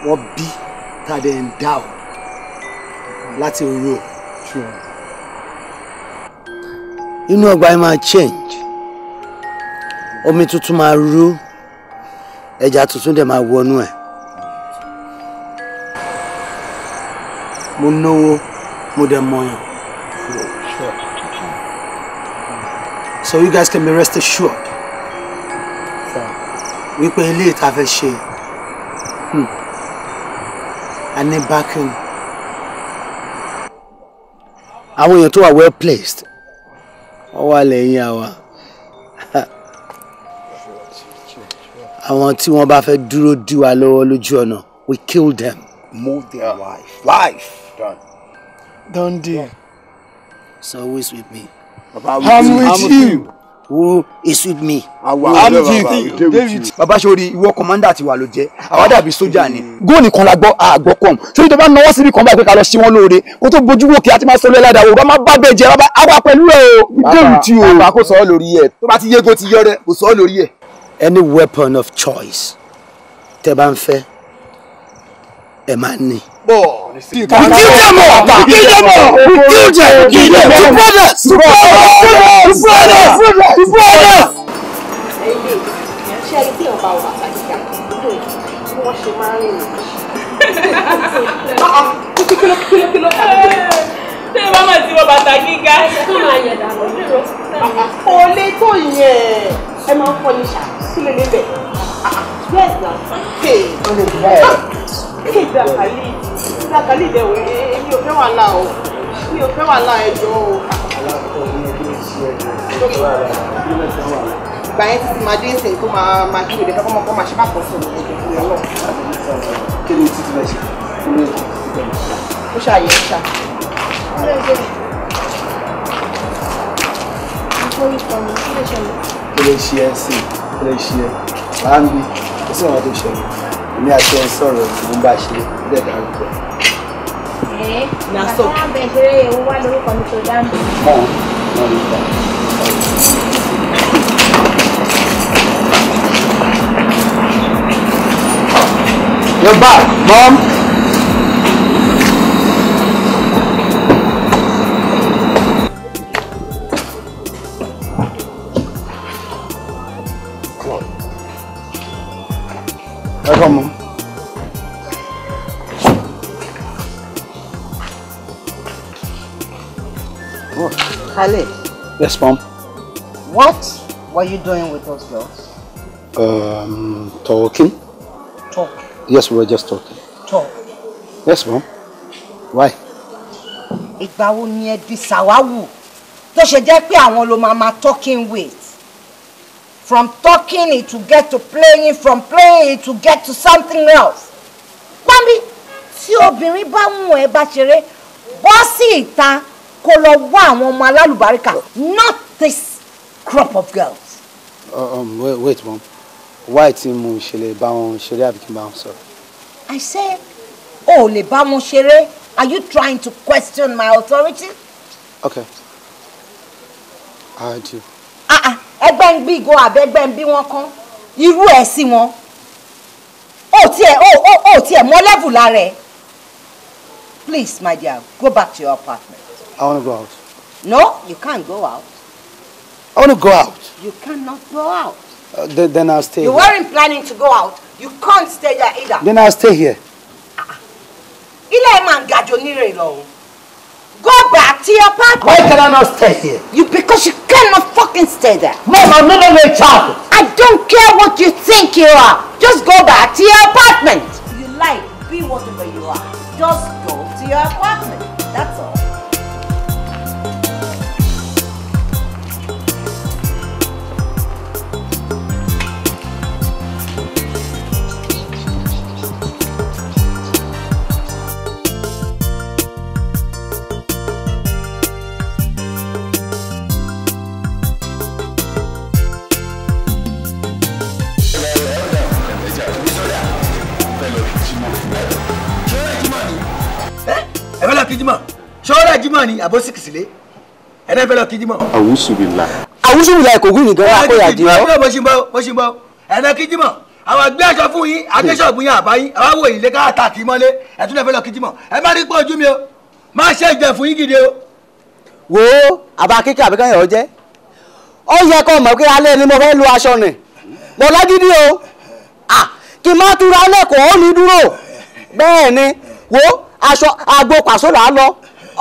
wọ́n bí tàdé endow láti rò. Inú ọgbà yìí máa change, omi tuntun máa rú, ẹja tuntun dẹ̀ máa wọnú ẹ̀. Mo náwó, mo dẹ̀ mọ̀yàn. So you guys can be rest assured. We pay ilé ìta fẹ́ ṣe. A ní backing. Àwọn èèyàn tó wà well placed. Wọ́n wà lẹ́yìn àwa. Àwọn tí wọ́n bá fẹ́ dúró dí wa lọ́wọ́ lójú ọ̀nà, we kill them.
Move their life. Done.
Done deal. So who is with me?
I'm with you.
Who is with me?
I'm with you. David.
Bàbá sori ìwọ commander ti wà ló jẹ́. Àwa dàbí sójà ni. Go nìkan la gbọ́ àgbọ́ com. Sori tó bá náwó síbi kan báyìí pé ká lọ sí wọn lóore. Kó tó bojú wòkè àti máa sọlẹ̀ ládàá o. Bá má bá bẹ́ẹ̀ jẹ́ bàbá àwa pẹ̀lú ẹ̀ o. David o.
Bàbá kò sọ ọ́ lórí ẹ̀. Tó bá ti yégo ti yọ rẹ̀ kò sọ ọ́ lórí ẹ̀.
Any weapon of choice tẹ́ bá ń fẹ́ ẹ máa ní.
Kill them all! Kill them all! Kill them! Kill them! Two brothers! Two brothers! Two brothers! Two brothers!
ṣé ẹni tí ọba ọba àtàkìkà bí wọ́n ṣe máa ń rìn.
Ṣé bá máa ti wọ bàtà gíga? Tó máa yẹ dànù.
Kò lè tó yẹn. Ẹ máa ń fọ ní ṣá. Kí lè lè bẹ̀? Yes na. Ó lè bẹ̀. Ìdàkàlì ìdẹ̀wò èmi ò fẹ́ wàhálà o. Mi ò fẹ́ wàhálà ẹjọ́ o. Ìgbà yẹn títí máa dé ìsìn tó máa kí lè fẹ́ kọ́ máa ṣe bá pọ̀ sí ọ̀rọ̀.
Kí ni títí máa ṣe?
Ó ṣàyẹ̀ ṣá.
Kí ló ṣe ẹ́ sí? Kí ló ṣe ẹ́? Wàá ń bí, ó sì wọ́n tó ṣẹlẹ̀. Èmi àti ẹ̀ ń sọ̀rọ̀ ìlú bá ṣe bẹ́ẹ̀ dárúkọ.
Nàṣọ. Bẹ̀rẹ̀ ewu wá lórúkọ mi tó dáńdé.
Mọ̀ náà ló gbà. You're back, Mom. Welcome, Mom.
Oh, Khalid.
Yes, Mom.
What were you doing with those girls?
Talking.
Talk.
Yes, we were just talking.
Talk.
Yes, Mom. Why?
Ìgbà wo ni ẹ di sàwáwù tó ṣe jẹ́ pé àwọn ló máa talking with? From talking it to get to playing, from playing it to get to something else. Kwami, tí obìnrin bá mú ẹ bá ṣeré, bọ́ sí ìta kó lọ wá àwọn ọmọ alálùbáríkà. Not this crop of girls.
Wait, Mom. Why tí mo ṣe lè bá wọn ṣeré àbí kí n bá wọn sọ̀rọ̀?
I said, oh, lè bá wọn ṣeré. Are you trying to question my authority?
Okay. I do.
Ẹgbẹ́ ń gbí ìgò àbẹ́gbẹ́ ń bí wọn kán. Irú ẹ̀ sí wọn. Ó tiẹ̀ mọ́ level lára ẹ̀. Please, my dear, go back to your apartment.
I want to go out.
No, you can't go out.
I want to go out.
You cannot go out.
Then I'll stay
You
here.
weren't planning to go out. You can't stay there either.
Then I'll stay here.
Ilé ẹ̀ máa ń gajò nírè lọ. Go back to your apartment.
Why can I not stay here?
Because you cannot fucking stay there.
Mom, I'm no longer a child.
I don't care what you think you are. Just go back to your apartment. You like, be whatever you are. Just go to your apartment. That's all.
Kijima ṣọ́ọ́rẹ́ Jimá ni àbó sìkìsìlé ẹ̀rẹ́ fẹ́ lọ Kijima.
Àwùsùbìlà.
Àwùsùbìlà kò gún nìkan wá kó yà jẹ́ ọ́.
bó ṣe ń bọ́ ẹ̀rẹ́ Kijima àwọn gbé aṣọ fún yín agbésọ̀gbù yín àbáyín àwọn wò yín lé ká àtàkì mọ́lé ẹ̀tún lẹ́fẹ́ lọ Kijima ẹ má rí pọ̀ ojú mi o má ṣe ìjẹ fún yín gidi o.
wo àbá kíkẹ́ àbíkẹ́yìn ọ jẹ́ ó yẹ kó mọ̀ pé alẹ́ ni mo fẹ́ lu aṣọ nì mo lágídí o kí n má túra lẹ́kọ̀ọ́ ó ní dúró bẹ́ẹ̀ ni wo aṣọ agbo pàṣọ là á lọ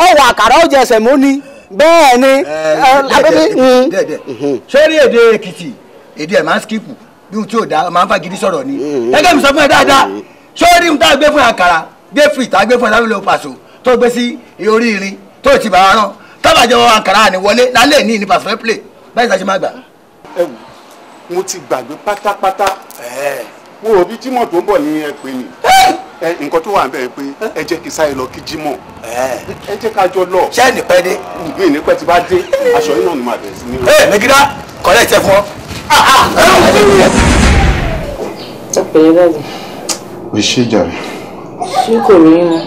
ọwọ́ àkàrà ó jẹsẹ̀ mú ni bẹ́ẹ̀ ni.
sórí èdè Èkìtì èdè ẹ̀ máa ń skipu bí ohun tí ò dá máa ń fagidi sọ̀rọ̀ ni ẹgbẹ́ mi sọ fún ẹ dáadáa sórí ohun tá a gbé fún àkàrà gbé fìt tá a gbé fún ẹ lábẹ́lẹ́ pàṣọ tó gbé sí orí irin tó ti bá wa rán tábàjẹ́ àkàrà ni wọlé lálẹ́ ní pàṣọ fẹ́ play báyìí sá ṣe má gbà.
ẹ wò mo ti gbàgbé pátápátá mo rò bí Jímọ̀ tó ń bọ̀ ní ẹ pé ni nǹkan tó wà ń bẹ̀rẹ̀ pé ẹ jẹ́ kí sáyé lọ kí Jímọ̀ ẹ jẹ́ ká jọ lọ.
ṣé ní pẹ́ dé.
mi ní pẹ́ tí bá dé aṣọ yìí náà ni màá bẹ̀rẹ̀ sí ní.
mẹ́gídá kọ́lẹ́ tẹ fún ọ.
ẹ pẹ̀lẹ́ dájú.
o ṣe jàre.
ṣé kò rí inú.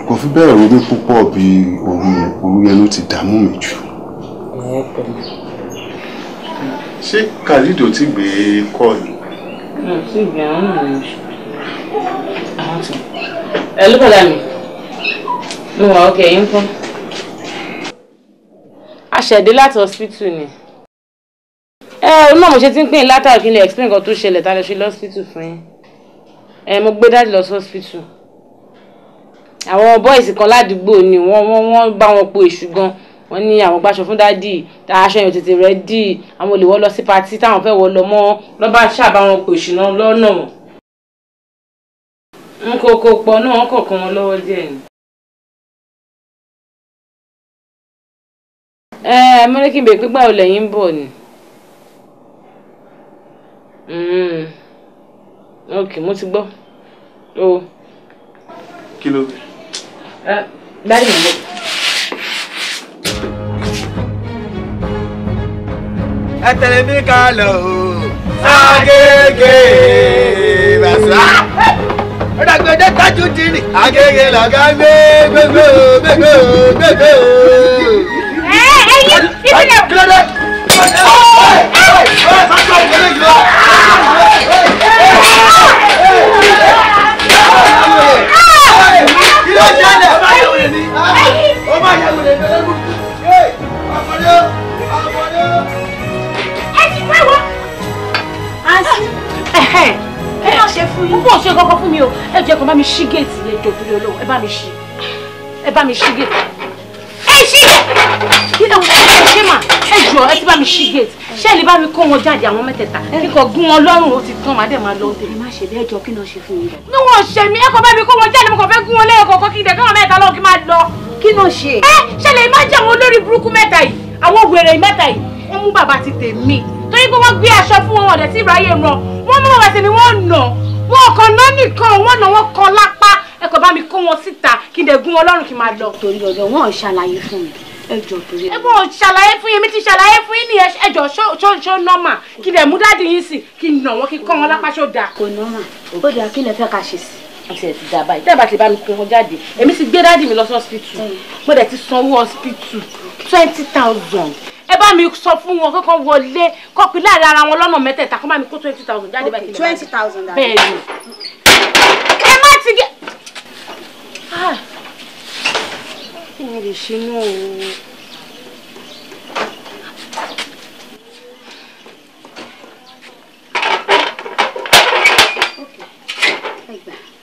kò fi bẹ́ẹ̀ ro mí púpọ̀ bí òru yẹn ló ti dààmú mi jù.
ẹ pẹ̀lẹ́.
ṣé Khalid ò tí gbé kọ́ ni.
mi ò tí ì gbé àwọn náà ní oṣù. ẹ ló padà mi mo wà ókè yín fún. a ṣẹ̀dé láti hospital ni. òun náà mo ṣe ti ń pín in látàrí kí n lè explain nǹkan tó ṣẹlẹ̀ tá a lè ṣe lọ́sítítù fún yín. mo gbé dáàdì lọ sí hospital. àwọn bọ́ìsì kan ládùúgbò ni wọ́n bá wọn po èṣù gan
wọ́n ní àwọn gbàṣọ fún dádì tá aṣọ yẹn tètè rẹ́dì àwọn olè wọ́ lọ sí patí táwọn fẹ́ wọ́ lọ mọ́ lọ́ba ṣàbá wọn pè ṣùnà lọ́nà wọn. n kò pọ̀ náà wọ́n kọ̀ọ̀kan wọn lọ́wọ́ díẹ̀ ni. mọ́lẹ́kì bèè pípa olè yín ń bọ̀ ni. ok mo ti gbọ́.
kí ló.
dáàdì mi bọ̀.
ẹ tẹ̀lé mi ká lọ o Agége bàṣà ó dàgbé dé tájú dìrì Agége làgá gbégbé
ẹyin ìbílẹ̀
kí ló dé.
Bó ṣe kọ́kọ́ fún mi o, ẹ jẹ́ kó bá mi ṣí géètì yẹn jọ torí Ọlọ́run, ẹ bá mi ṣí géètì. Ẹ ṣí kí ẹ ṣe mà ẹ jọ ẹ ti bá mi ṣí géètì. Ṣé ẹ lè bá mi kó wọn jáde àwọn mẹ́tẹ̀ẹ̀ta? Kíkọ gún wọn lọ́rùn ó ti tán màá dẹ̀ máa lọ tèmi. Má ṣe bẹ́ẹ̀ jọ kí náà ṣe fún yín. Ní wọn ṣe mí, ẹ kò bá mi kó wọn jáde, mo kàn fẹ́ gún wọn lẹ́yìn kọ̀ọ̀kan kí ìdẹ̀ káwọn mẹ́ta lọ́wọ́ kí máa lọ. Kí náà ṣe? Ṣe lè má jẹ́ àwọn olórí burúkú mẹ́ta yìí, àwọn wèrè mẹ́ta yìí, wọ́n mú bàbá ti tèmi. Torí pé wọ́n gbé aṣọ fún wọn ọ̀dẹ̀ tí ìráyè ràn, wọ́n mú bàbá tèmi wọ́n nà. Wọn kàn náà nìkan wọn náà wọn kan lápá ẹ kò bá mi kó wọn síta kí n dẹ̀ gún wọn lọ́rùn kí n máa lọ. Torí ọ̀dọ̀ wọn ò ṣàlàyé fún mi ẹ jọ torí ẹ. ẹ bọ́ ò ṣàlàyé fún yín mi ti ṣàlàyé fún yín nìyẹn ẹ jọ ṣó nọ́mà kí n dẹ̀ mú dáàdì yín sí kí n nà wọn kí n kọ́ wọn lápá ṣó dáa. Kò nọ́mà ó dáa kí lẹ fẹ́ ká ṣe sí. Ọ̀sẹ̀ ti dà báyìí tẹ́ẹ̀ bá ti bá mi kó wọn jáde èmi ti gbé dáàdì mi lọ sí hospital mo dẹ̀ ti sanwó hospital 20,000 ẹ bá mi sọ fún wọn kọ́kọ́ wọlé kọ́pì láàrin ara wọn lọ́nà mẹ́tẹ̀ẹ̀ta kó bá mi kó 20,000 jáde báyìí. 20,000 bẹ́ẹ̀ ni ẹ má ti gẹ. kí ni lè ṣe náà o.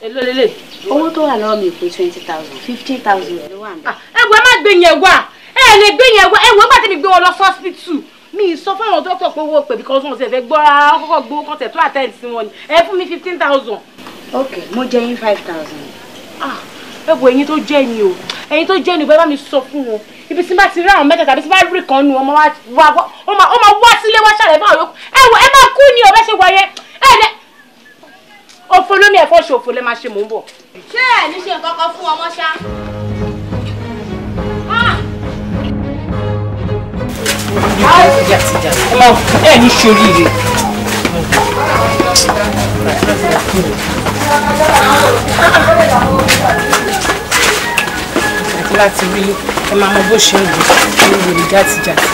èló lélẹ̀. owó tó wà lọ́wọ́ mi pé 20,000 15,000 ló wà ń bẹ̀.
ẹ gbọ́ má gbé yẹn wá ẹ lè gbé yẹn wá ẹ wọ́n bá ti mi gbé wọn lọ hospital mi sọ fáwọn dókítà pé owó pè because wọn ṣe fẹ́ gbọ́ ara kọ́kọ́ gbowó kan tẹ̀ tó attend sí wọn ni ẹ fún mi 15,000.
ok mo jẹ yín 5,000.
ẹ wo ẹyin tó jẹ́ ni o ẹyin tó jẹ́ ni bẹ́ẹ̀ bá mi sọ fún wọn ibi tí bá ti rí àwọn mẹ́tẹ̀ẹ̀ta ibi tí bá rí kan nu wọn máa wá sílé wá ṣàlẹ̀ fún àwọn yòókù ẹ wo ẹ máa kú ni o bẹ́ẹ̀ ṣe wáyé ẹ dẹ òfò lómi ẹ̀fọ́ ṣe òfò lẹ́ máa ṣe mò ń bọ̀.
ṣé ẹ ní ṣe nǹkan kan fún ọmọ ṣá.
tìjà ẹ ní ṣoríire. àti láti rí ẹ máa mọ bó ṣe ń lò ní ìwé játijàti.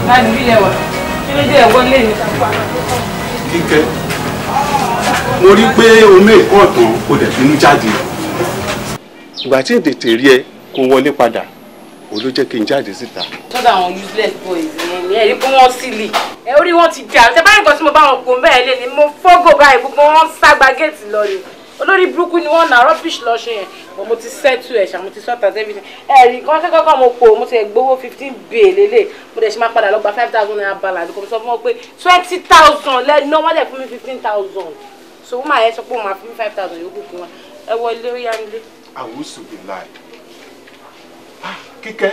láti rí ẹwà kí ló dé ẹ̀wọ́ lé ní.
Kíkẹ́ mo rí pé omi ìkọ́ ọ̀tàn kò dẹ̀ bínú jáde ìgbà tí n tètè rí ẹ kó wọlé padà òun ló jẹ́ kí n jáde síta.
sọ́dọ̀ àwọn useless boys yẹn ni ẹ̀rí pé wọ́n sílì ẹ̀ orí wọn ti jà ṣe báyìí nǹkan tí mo bá wọn kó bẹ́ẹ̀ lé ni mo fọ́gò báyìí gbogbo wọn ságbá géètì lọ ni olórí burúkú ni wọ́n nà rubbish lọ ṣe yẹn mo ti settle ẹ̀ ṣá mo ti sort out everything ẹ̀rí kan kẹ́kọ̀ọ́ mo pò mo ti gbowó 15 bẹ́ẹ̀ lélẹ̀ mo dẹ̀ ṣe máa padà lọ gba 5,000 naira balance kò sọ fún wọn pé 20,000 lẹ́nu wọ́n dẹ̀ fún mi 15,000 so wọ́n máa yẹ sọ pé wọ́n máa fún mi 5,000 yòókù fún wa ẹ wọ ilé ó yá nílé.
àwùsù bí láì Kíkẹ́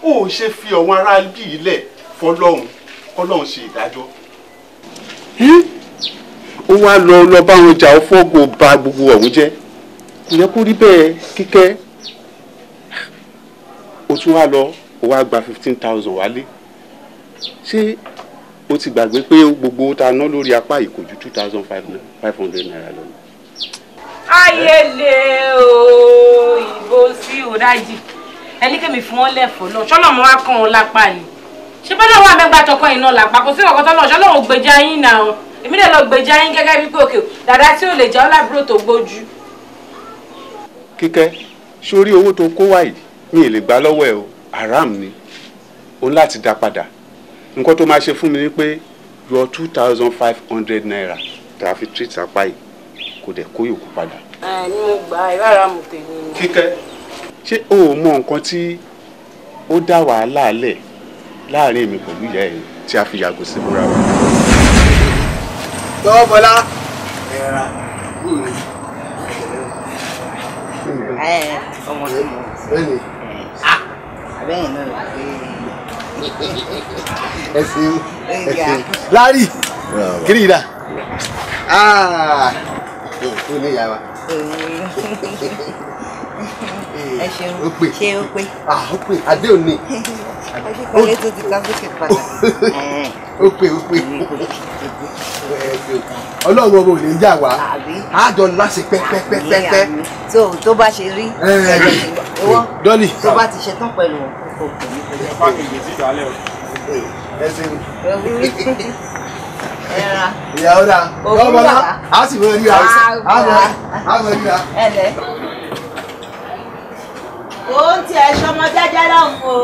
ó ṣe fi ọ̀wọ́n ará bí ilẹ̀ fọlọ́hún kọ́lọ́hún ṣe ìdájọ́ ó wá lọ bá wọn jà ó fọ́gbó ba gbogbo ọ̀hún jẹ́ kò yẹ kó rí bẹ́ẹ̀ Kíkẹ́ ó tún wá lọ ó wá gba 15,000 wálé ṣé ó ti gbàgbé pé gbogbo ta ná lórí apá yìí kò ju 2,500 naira lọ.
ayẹlẹ o ìbò sí òdájì ẹnikẹ́mi fún wọn lẹ́fọ̀ọ́ náà ṣọ́nà mo wá kàn wọn lápá ni ṣé bọ́lá wà mẹ́gbàá tọkọ iná lápá kò sí ọ̀kọ́tọ́ náà ṣọ́nà ò gbèjà yín náà èmi lè lọ gbèjà yín gẹ́gẹ́ bí pé òkè dàda tí ò lè jẹ́ ọlábúrò tó gbójú.
Kíkẹ́ sórí owó tó kó wá yìí mi ì lè gbà lọ́wọ́ ẹ o haram ni o láti dá padà nǹkan tó máa ṣe fún mi ni pé yọ 2,500 naira tá a fi treat apá yìí kò dẹ̀ kó yòókù padà.
ni mo gbà ìrara mo tèmi ni.
Kíkẹ́ ṣé o ò mọ nǹkan tí ó dá wàhálà lẹ̀ láàrin èmi pẹ̀lú ìyá ẹ̀ tí a fi yàgò sí múra wa.
tọ́wọ́ bọ́lá.
ọmọ tó mọ abẹ́yìn náà ló gbé
ẹ ṣeun lárí kiri ìdá ó lè yà wá.
ẹ ṣeun ṣé ó pé.
ó pé adé ò ní.
ọdún tó ti ká sókè padà.
ó pé ọlọ́run ọmọ ò ní jà wá àjọ láṣẹ pẹ́pẹ́pẹ́pẹ́.
tó bá ṣe rí
dọ́lì
tó bá ti ṣetán pẹ̀lú òkè ní kọjá.
ẹ ṣeun.
ẹra
ìyàwó dà lọ́wọ́ a sì mọ ríra a mọ ríra.
ó ń tiẹ̀ ṣọmọ jẹ́jẹ́ lọ́hùn o.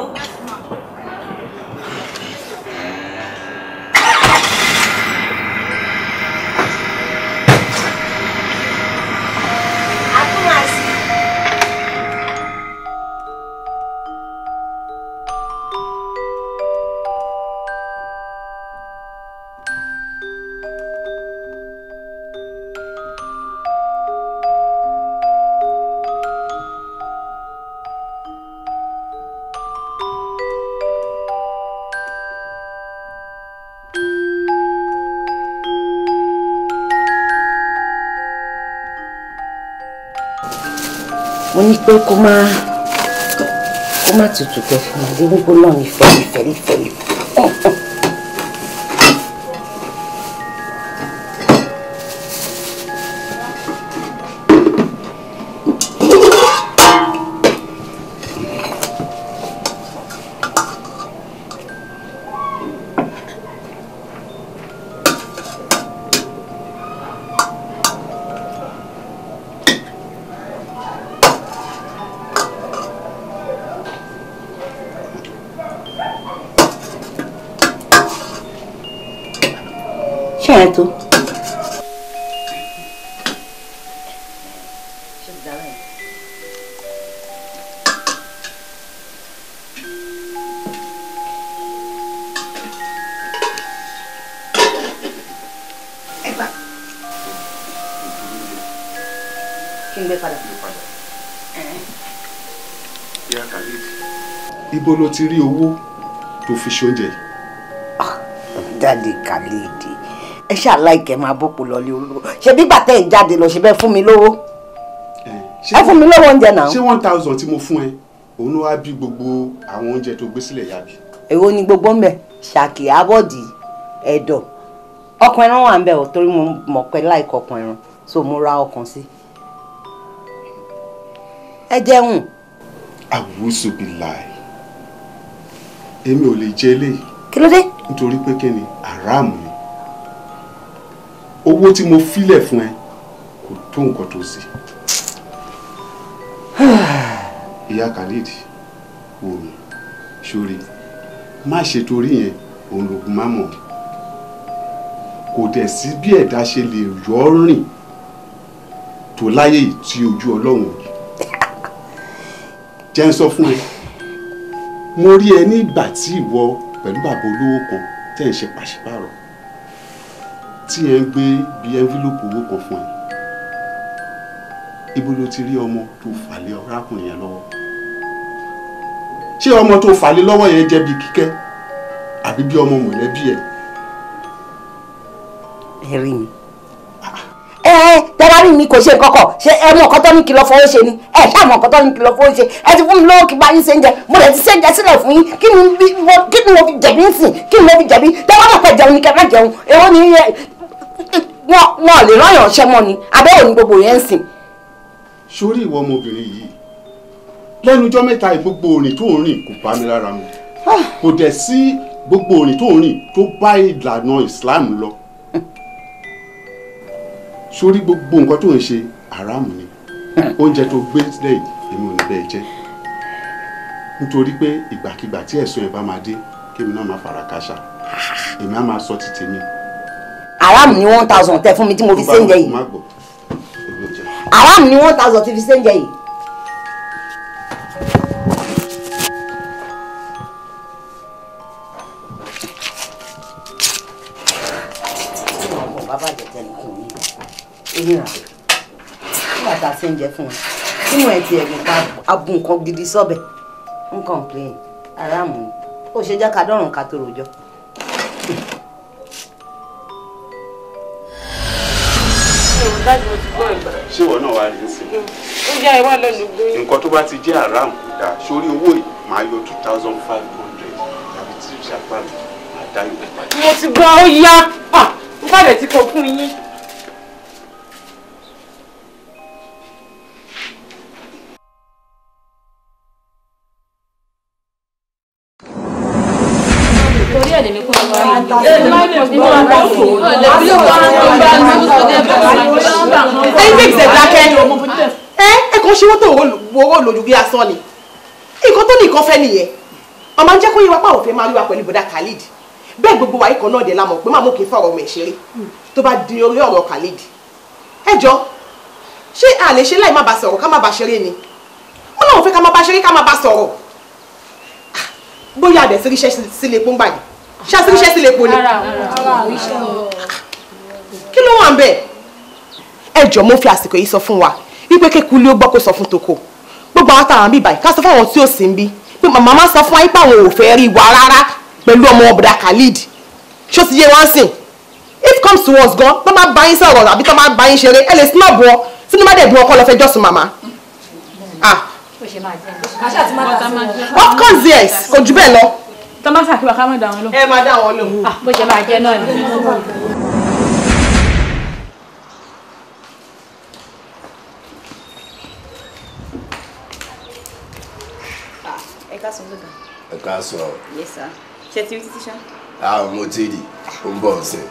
mo ní pé kó má tutù kẹ fún mi nígbó náà ní fẹ́lifẹ́lifẹ́lifẹ́li. Certo.
Ibo ló ti rí owó tó fi ṣoúnjẹ?
Daddy Khalid, ẹ ṣàláìkẹ́ máa bọ́pọ̀ lọ́lé olówó ṣe bí gbàtẹ́ ẹ̀ jáde lọ ṣe bẹ́ẹ̀ fún mi lówó ẹ fún mi lówó oúnjẹ náà.
ṣé 1,000 tí mo fún ẹ òun ló wá bí gbogbo àwọn oúnjẹ tó gbé sílẹ̀ yàbí.
èwo ni gbogbo ń bẹ ṣàkì abọ́dì ẹ̀dọ̀ ọkàn ẹran wà ń bẹ ò torí mo mọ̀ pé láìkọ̀ ọkàn ẹran so mo ra ọkàn sí. ẹ jẹun.
àwùsù bí láì èmi ò lè jẹ eléyìí.
kí ló dé.
nítorí pé kí ni àràmù ni owó tí mo filẹ̀ fún ẹ kò tó nǹkan tó sí. ìyá Khalid wò mí sórí má ṣe torí yẹn òun lògùn má mọ̀ kò dẹ̀ sí bí ẹ̀dá ṣe lè yọ ọ́ rìn tó láyé yìí tí ojú Ọlọ́run ò rí. jẹ́ ń sọ fún ẹ mo rí ẹ ní ìgbà tí ìwọ pẹ̀lú bàbá olówó kan tẹ́ ń ṣe pàṣípààrọ̀ tí ẹ ń gbé bí envelope owó kan fún ẹ ibo ló ti rí ọmọ tó fàlẹ́ ọ̀rákùnrin yẹn lọ́wọ́ ṣé ọmọ tó fàlẹ́ lọ́wọ́ yẹn jẹ́ bí Kíkẹ́ àbí bí ọmọ mọ̀lẹ́bí ẹ̀.
ẹ rí mi tẹ́lá rí mi kò ṣe kọ́kọ́ ṣe ẹ mọ̀ nǹkan tó ní kí lọ fowó ṣe ni ẹ ṣáà mọ̀ nǹkan tó ní kí lọ fowó ṣe ẹ ti fún mi lówó kí bá yín ṣe ń jẹ mo lè ti ṣe ń jẹ sílẹ̀ fún yín kí ni mo fi jẹ̀bi ń sìn kí ni mo fi jẹ̀bi tẹ́lá mọ̀ pé jẹun ni kẹ́ má jẹun èwo ni wọn lè rán yàn ṣẹ́ mọ́ ni abẹ́wò ni gbogbo yẹn ń sìn.
sórí ìwọ ọmọbìnrin yìí lẹ́nu ọjọ́ mẹ́ta gbogbo òrìn tó ń rìn kò bá mi lára mu kò dẹ̀ sí gbogbo òrìn tó ń rìn tó bá ìlànà Islam lọ sórí gbogbo nǹkan tó ń ṣe àràmù ni oúnjẹ tó gbé sílẹ̀ yìí èmi ò ní bẹ́ẹ̀ jẹ́ nítorí pé ìgbàkigbà tí ẹ̀sùn ẹ̀ bá máa dé kémi náà máa fara káṣá èmi á máa sọ ti tèmi.
aram ni 1000 tẹ fún mi tí mo fi ṣe ń jẹ yìí. aram ni 1000 tí fi ṣe ń jẹ yìí. bàbá jẹjẹ nìkan ní ìhìnrà nígbà tá a ṣe ń jẹ fún un nínú ẹ ti ẹ̀gbìn pa abùn nǹkan gidi sọ́bẹ̀ ń complain aram ni ó ṣe jẹ́ ká dọ́rùn ká tó rojọ́.
ṣé ìwọ náà wà ní sí.
ó jẹ́ ìwà lẹ́nu gbé.
nǹkan tó bá ti jẹ́ aram kò dáa sórí owó yìí máa yọ 2500 tàbí tí ìṣàpá mi máa dá ìwé padà.
mo ti gbọ́ ó yá n bá dẹ̀ ti kọ fún yín.
torí ẹ̀ lèmi kó lọ wá
ẹyin bí ìṣẹ̀ dákẹ́ ẹ kàn ṣe wọ́n tó owó lójú bí asán ni nǹkan tó ní nǹkan fẹ́ nìyẹn ọmọ jẹ́ kó yẹ wá pàwọ̀ fẹ́ máa rí wa pẹ̀lú bọ́dà Khalid bẹ́ẹ̀ gbogbo wa ikọ̀ náà dé lámọ̀ pé máa mú kí n fọ̀rọ̀ ọmọ ìṣeré tó bá di orí ọ̀rọ̀ Khalid ẹ jọ ṣé a lè ṣe láì má ba sọ̀rọ̀ ká má ba ṣeré ni ó náà fẹ́ ká má ba ṣeré ká má ba sọ̀rọ̀ bóyá àdẹ̀ síríṣẹ́ sílé epo ń gbà yìí ṣá síríṣẹ́ sílé epo ni kí ló wà ń bẹ̀ ẹ jọ mo fi àsìkò yìí sọ fún wa wípé kékulé ó gbọ́ kó sọ fún toko gbogbo àwọn táwọn bíbáyìí ká sọ fún àwọn tí ò sí ń bí pé màmá má sọ fún wa pé àwọn ò fẹ́ rí wa rárá pẹ̀lú ọmọ ọ̀bùdá Khalid ṣó ti yé wọ́n sìn if comes to us gan tó máa bá yín sọ̀rọ̀ àbí tó máa bá yín ṣeré ẹ lè snob wọn sínú má dẹ̀ bí wọn kọ́ lọ fẹ́ jọ́sùn màmá. what comes yes kò jù bẹ́ẹ̀ lọ.
tó máa ṣàkíwá ká má dá wọn lọ.
ẹ máa dá wọn lọ.
bó ṣe máa jẹ náà ni.
ẹ ká sọ lóga.
ẹ ká sọ.
yes sir ṣe ti rí títí ṣá.
àwọn mo ti rí ó ń bọ̀ ọ̀sẹ̀.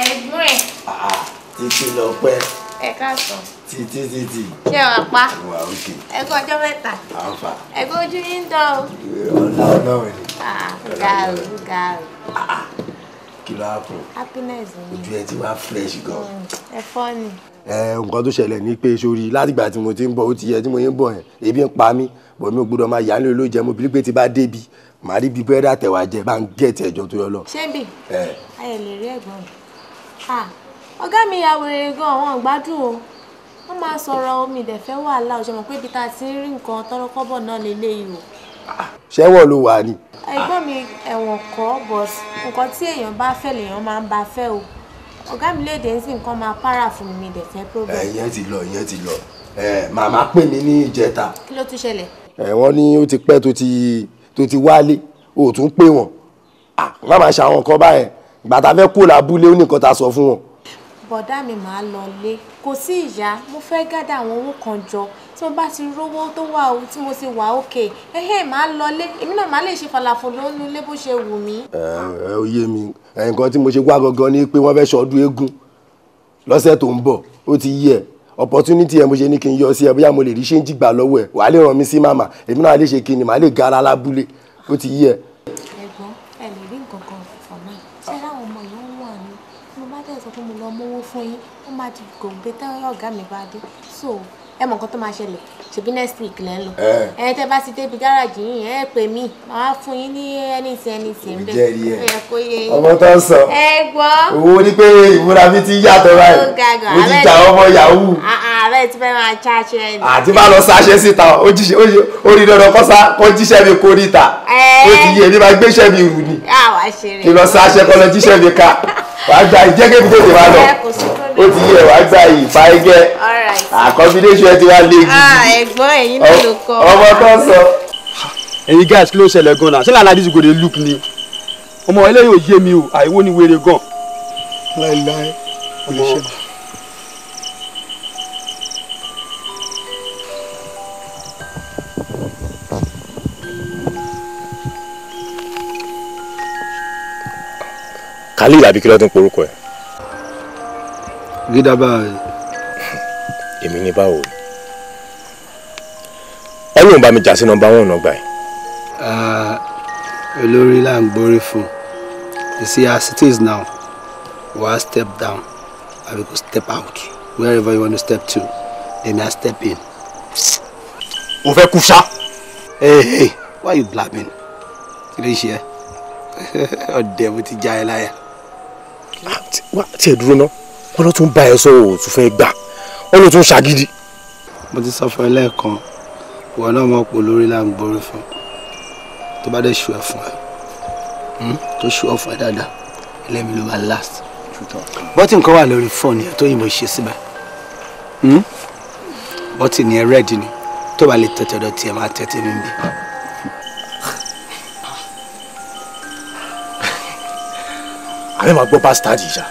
ẹ̀gbọ́n ẹ̀.
títí lọ pẹ́.
ẹ káàsán.
títí.
ṣé wàá pa.
wà ókè.
ẹ kú ọjọ́ mẹ́ta.
àǹfà.
ẹ kú ojú yín dán o.
ọ̀la ọ̀nà rẹ̀.
ga o.
kí ló hapun.
happiness ni.
ojú ẹ ti wá fresh gan.
ẹ fọ́ ni.
nǹkan tó ṣẹlẹ̀ ní pé sórí látìgbà tí mo ti ń bọ̀ ó ti yẹ tí mo yín bọ̀ yẹn ebi ń pa mí bọ̀ mi ò gbọ́dọ̀ máa yà á nílò ló jẹ mo bí pé ti bá débi màá rí bí búrẹ́dì àtẹ̀wà jẹ bá ń gẹ̀ẹ́tì ẹ̀jọ̀ tó yọ lọ.
ṣé bì ayẹ lè rí ẹ̀gbọ́n mi. ọ̀gá mi ya wèrè gan àwọn ìgbádùn o wọ́n máa sọ̀rọ̀ omi ìdẹ̀fẹ́ wàhálà ọ̀ṣọ́ mọ̀ pé ibi tá a ti ń rí nǹkan tọ́rọ́kọ́bọ̀ náà lélẹ́yìí o.
ṣẹ́wọ̀n ló wà ní.
ẹ̀gbọ́n mi ẹ̀wọ̀n kọ́ but nǹkan tí èèyàn bá fẹ́ lèèyàn máa ń bá fẹ́ o ọ̀gá mi léde ń sìn nǹkan máa para fún mi ìdẹ̀fẹ́ problem.
ìyẹn ti lọ màmá pè mí ní ìjẹta.
kí ló tún ṣẹlẹ̀.
wọ́n ní ó ti pẹ́ tó ti wálé o tún pè wọ́n má máa ṣàwọn nǹkan báyẹn ìgbà tá a fẹ́ kó lábúlé ó ní nǹkan tá a sọ fún wọn.
bọ̀dá mi máa lọ lé kò sí ìyá mo fẹ́ gádà àwọn owó kan jọ tí mo bá ti rówó tó wà ó tí mo ti wà òkè máa lọ lé èmi náà máa lè ṣe falafel lónú ilé bó ṣe wù mí.
ó yé mi nǹkan tí mo ṣe wá gangan ni pé wọ́n fẹ́ ṣọdún eégún lọ́sẹ̀ tó ń bọ̀ ó ti yí ẹ̀ opportunity ẹ̀ mo ṣe ní kí n yọ sí ẹ bóyá mo lè rí ṣéǹjì gbà lọ́wọ́ ẹ̀ wàá lè ràn mí sí màmá èmi náà lè ṣe kí ni màá lè gara lábúlé ó ti yí ẹ.
ẹ̀gbọ́n ẹ lè rí nǹkan kan fọ̀ náà ṣé láwọn ọmọ yìí ń wà ní mo bá dẹ̀ sọ pé mo lọ mówó fún yín wọ́n máa di gòǹgbé tẹ́wọ́ ọ̀gá mi bá dé so ẹ mọ nǹkan tó máa ṣẹlẹ̀ ṣèbí next week lẹ́ ń lọ tẹ́ bá ti débi gáràjì yìí ẹ pè mí màá fún yín ní anything bẹ́ẹ̀ ẹ kó yé yín.
ọmọ tó ń sọ owó ní pé ìmúra mi ti yàtọ̀ báyìí mo ti jà ọmọ yahoo.
ààrẹ ti fẹ́ máa ṣáṣẹ́ ẹ̀ ní.
àti bá lọ sáṣẹ́ síta ó rí dandan kó jíṣẹ́ mi kó níta ó ti yé mi máa gbéṣẹ́ mi rù ni kí lọ sáṣẹ́ kọ́ lọ jíṣẹ́ mi ká wàá gba ìjẹ́gẹ́ mi tètè wá lọ ó ti yé wàá gba ìfàyẹ́gẹ́ combination ẹ ti wá lé gidi.
ẹ̀gbọ́n ẹ̀yin náà ló kọ́.
ọmọ tó ń sọ.
ẹ̀yin guys kí ló ṣẹlẹ̀ gan-an ṣé lànà àdìsí gòdè look ni ọmọ eléyìí ò yé mi o àìwó ni wèrè gan.
láìláì kò lè ṣe.
Khalid àbí kí ló tún porúkọ ẹ.
gídàbà
èmi ní báwo Ọlọ́run bá mi jà sí number 1 ọgbà ẹ̀.
Olórí là ń gbórí fún. You see, as it is now, we will step down and we will step out. Wherever you want to step to, then I step in.
O fẹ́ kú ṣá.
Hey, why are you blabbing? Kí ló ṣe? Ọ̀dẹ̀ mo ti já ẹ láyà.
Wá tí ẹ dúró ná. Wọ́n ló tún bá ẹ sọ o tún fẹ́ gbà. Wọ́n ló tún ṣàgídí.
Mo ti sọ fún ẹ lẹ́ẹ̀kan. Ìwọ náà mọ̀ pé olórí là ń gbórí fún. Tó bá dẹ̀ ṣù ẹ fún ẹ. Tó ṣù ọ fún ẹ dáadáa. Ilé mi ló máa last. Bọ́tì nǹkan wà lórí fóònù yẹn tó yìnbọn ṣe síbẹ̀. Bọ́tì ni ẹ rẹ́ẹ̀dì ni. Tó bá lè tẹ̀tẹ̀ ọ̀dọ̀ tiẹ̀ máa tẹ̀tẹ̀ mi bí.
Àmì máa gbọ́ bastard ìjà.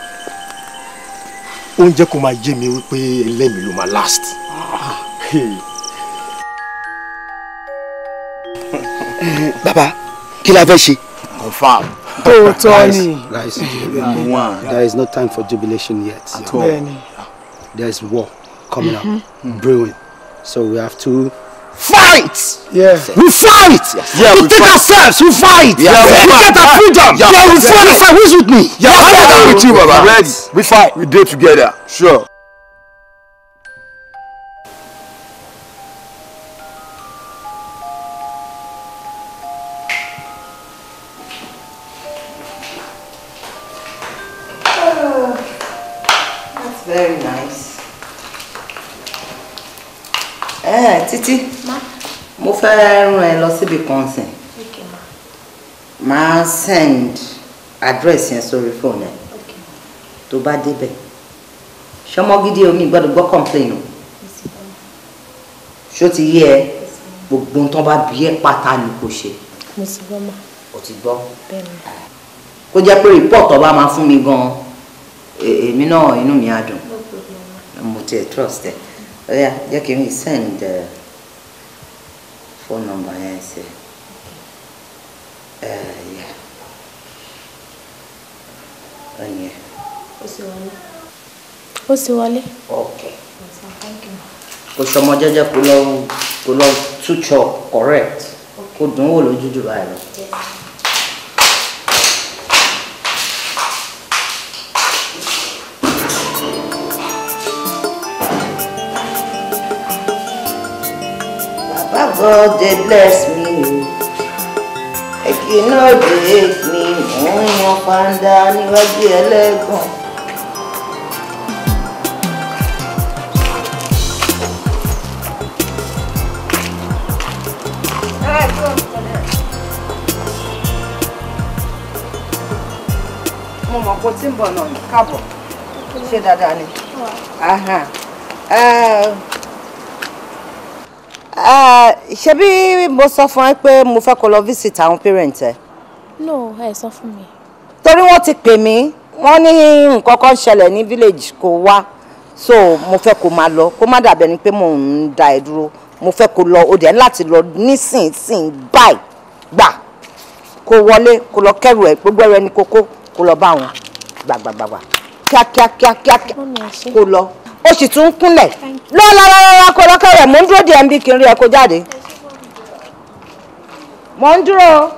Ó ń jẹ́ kó máa yé mi wípé ẹlẹ́mi ló máa last.
Bàbá, kí la fẹ́ ṣe?
Confirm.
Guys, there is no time for jubilation yet.
At all.
There is war coming up, brewing. So we have to
fight.
Yeah.
We fight.
Yeah,
we take ourselves. We fight.
Yeah,
we get our freedom. Yeah, we fight. Who's with me?
Yeah, I'm with you, Baba.
Ready.
We fight. We do together. Sure.
That's very nice. Títí. Mo fẹ́ rán ẹ lọ síbi kan sìn. Máa send address yẹn sórí phone ẹ. Tó bá débẹ̀. Ṣọmọ gidi omi gbọ́dọ̀ gbọ́ complain o. Ṣó ti yé ẹ? Gbogbo nǹkan bá bí ẹ pátá ni kò ṣe.
Mo ti gbọ́ ma.
O ti gbọ́.
Bẹ́ẹ̀ni.
Kó jẹ́ pé report ọba máa fún mi gan. Èmi náà inú mi á dùn. Mo ti trust ẹ. Oya, jẹ́ kí n send phone number yẹn sí. Yeah. Yeah.
Ó sì wọlé.
Okay. Kò ṣọmọ jẹ́jẹ́ kó lọ túṣọ correct. Kó dùn wò lójú jù báyìí lọ. Baba God they bless me. Make you know they hate me. Mo yan panda níwájú ẹlẹ́gàn. Mo mọ̀ kó tí ń bọ̀ náà káàbọ̀. Ṣé dáadáa ni? Ṣebí mo sọ fún ẹ pé mo fẹ́ kó lọ visit àwọn parents ẹ.
No, ẹ sọ fún mi.
Torí wọ́n ti pè mí, wọ́n ní nǹkan kan ṣẹlẹ̀ ní village kó wá. So mo fẹ́ kó máa lọ, kó má dàbí ẹni pé mò ń da ẹ dúró. Mo fẹ́ kó lọ, ó dẹ̀ láti lọ nísinsìnyí báyìí gbà. Kó wọlé, kó lọ kẹ́rù ẹ, gbogbo ẹrù ẹni kókó, kó lọ bá wọn. Gbàgbàgbàgbà. Kíákíá. Kó lọ. Ó sì tún kúnlẹ̀. Lọ́lọ́lọ́lọ́ kó lọ kẹ́rù ẹ, mò ń dúró díẹ̀ ń bí kí n rí ẹ kó jáde. Mò ń dúró.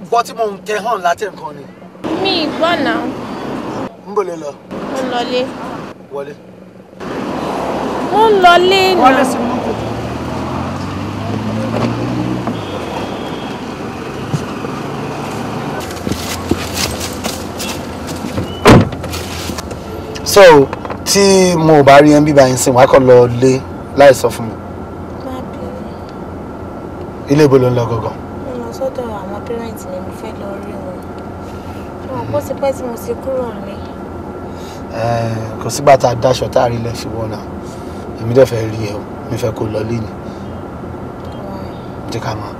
Gbọ́ tí mo ń tẹ hàn láti nǹkan ni.
Mi gbọ́ náà.
Ń bò lè lọ.
Mo ń lọlé.
Wọlé.
Mo ń lọlé náà.
Wọlé sí mọ́tò. So tí mo bá rí ẹbí báyìí sìn wá kàn lọ lé láì sọ fún mi. Ilé ibo ló ń lọ gangan.
Sọ́dọ̀ àwọn parents mi mo fẹ́ lọ rí wọn. Wọ́n kó sí pẹ́ tí mo ti kúrò ní.
kò sígbà tá a dáṣọ tá a rí lẹ́fi wọ́n náà èmi dẹ̀ fẹ́ rí ẹ o mi fẹ́ kó lọ lẹ́yìn jẹ́ ká máa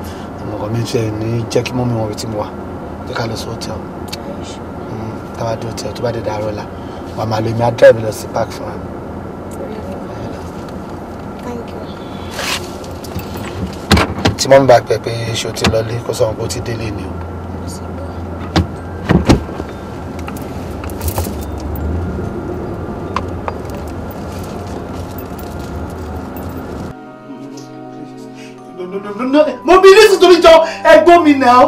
ọmọkàn mi fẹ́ ní jẹ́ kí mọ́mí wọn rí tí mo wà jẹ́ ká lọ sí hotel táwa dé hotel tó bá dé dàárọ̀ la wà á máa lo èmi á drive lọ sí park fún wa. tí mọ́mí bá pẹ́ pé ṣo ti lọ lé kó sọ wọn kó ti délé ni o.
mo bí nísìsiyìí torí jọ ẹ̀gbọ́n mi náà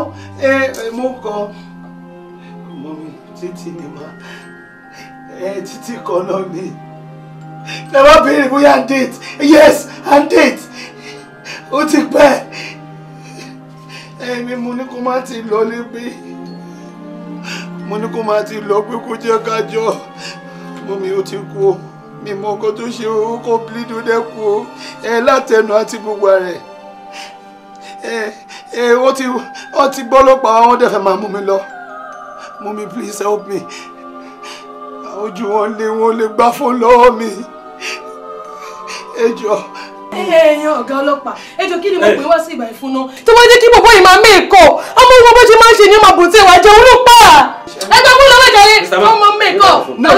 mo kọ mo mi títí ni ma títí kan náà ni ẹ má béèrè bóyá and date yes and date ó ti pẹ́ èmi mo ní kó má ti lọ lébi mo ní kó má ti lọ pé kó jẹ́ ká jọ mo mi ó ti kú o mi mọ nǹkan tó ṣe o kó bleed ó dẹ́ kú o látẹnu àti gbogbo rẹ̀ wọ́n ti gbọ́ lọ́pàá àwọn dẹ̀ fẹ́ máa mú mi lọ mummy please help me ojú wọn lè gbá fún lọ́wọ́ mi ẹ jọ̀ọ́.
ẹ̀yin ọ̀gá ọlọ́pàá ẹ jọ̀ọ́ kí ni mo pè wá sí ìgbà ìfún náà tí wọ́n jẹ́ kí bọ̀bọ̀ yìí máa mẹ́ẹ̀kọ́ ọmọ wọn bó ṣe máa ń ṣe ní ọmọ àbòtí ẹ̀wà jẹ́ olùpá ẹgbẹ́ fún lọ́wọ́ ìjọyè ọmọ mẹ́ẹ̀kọ́.
No,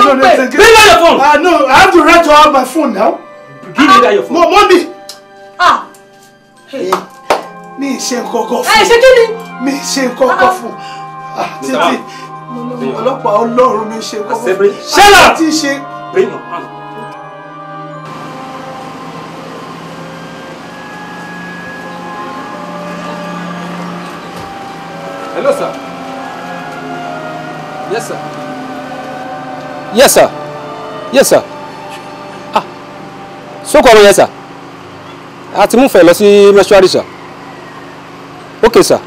bring out your phone. No, I have the right to have my phone now.
Give me that your phone.
Mommy. Mi ṣe nǹkankan fún.
Ṣé kí ni?
Mi ṣe nǹkankan fún. Títí ọlọ́pàá Ọlọ́run mi ṣe nǹkankan fún. Ṣẹlá ti ṣe.
Bring your hand.
Hello, sir. Yes, sir. Yes, sir. Yes, sir. So come here, sir. A ti mú fẹ́ lọ sí mẹ́ṣúárì, sir. Okay, sir.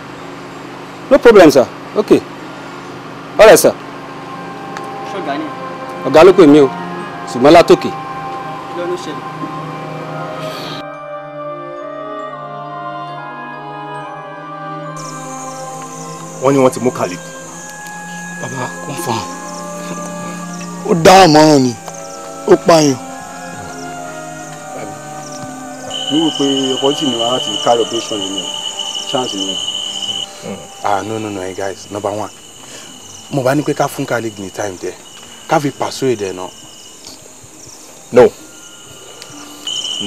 No problem, sir. Okay. All right, sir. Ọ̀gá ló pè mí o, ṣùgbọ́n látòkè.
Wọ́n ní wọ́n ti mú Khalid.
Bàbá confirm. Ó dá àmọ̀ràn ni, ó pààyàn.
Mi wò pé opportunity ni wàá láti carry operation ni chance ni.
No, hey guys, number one. Mo bá ní pé ká fún Khalid ní time there. Ká fi persuade there now.
No.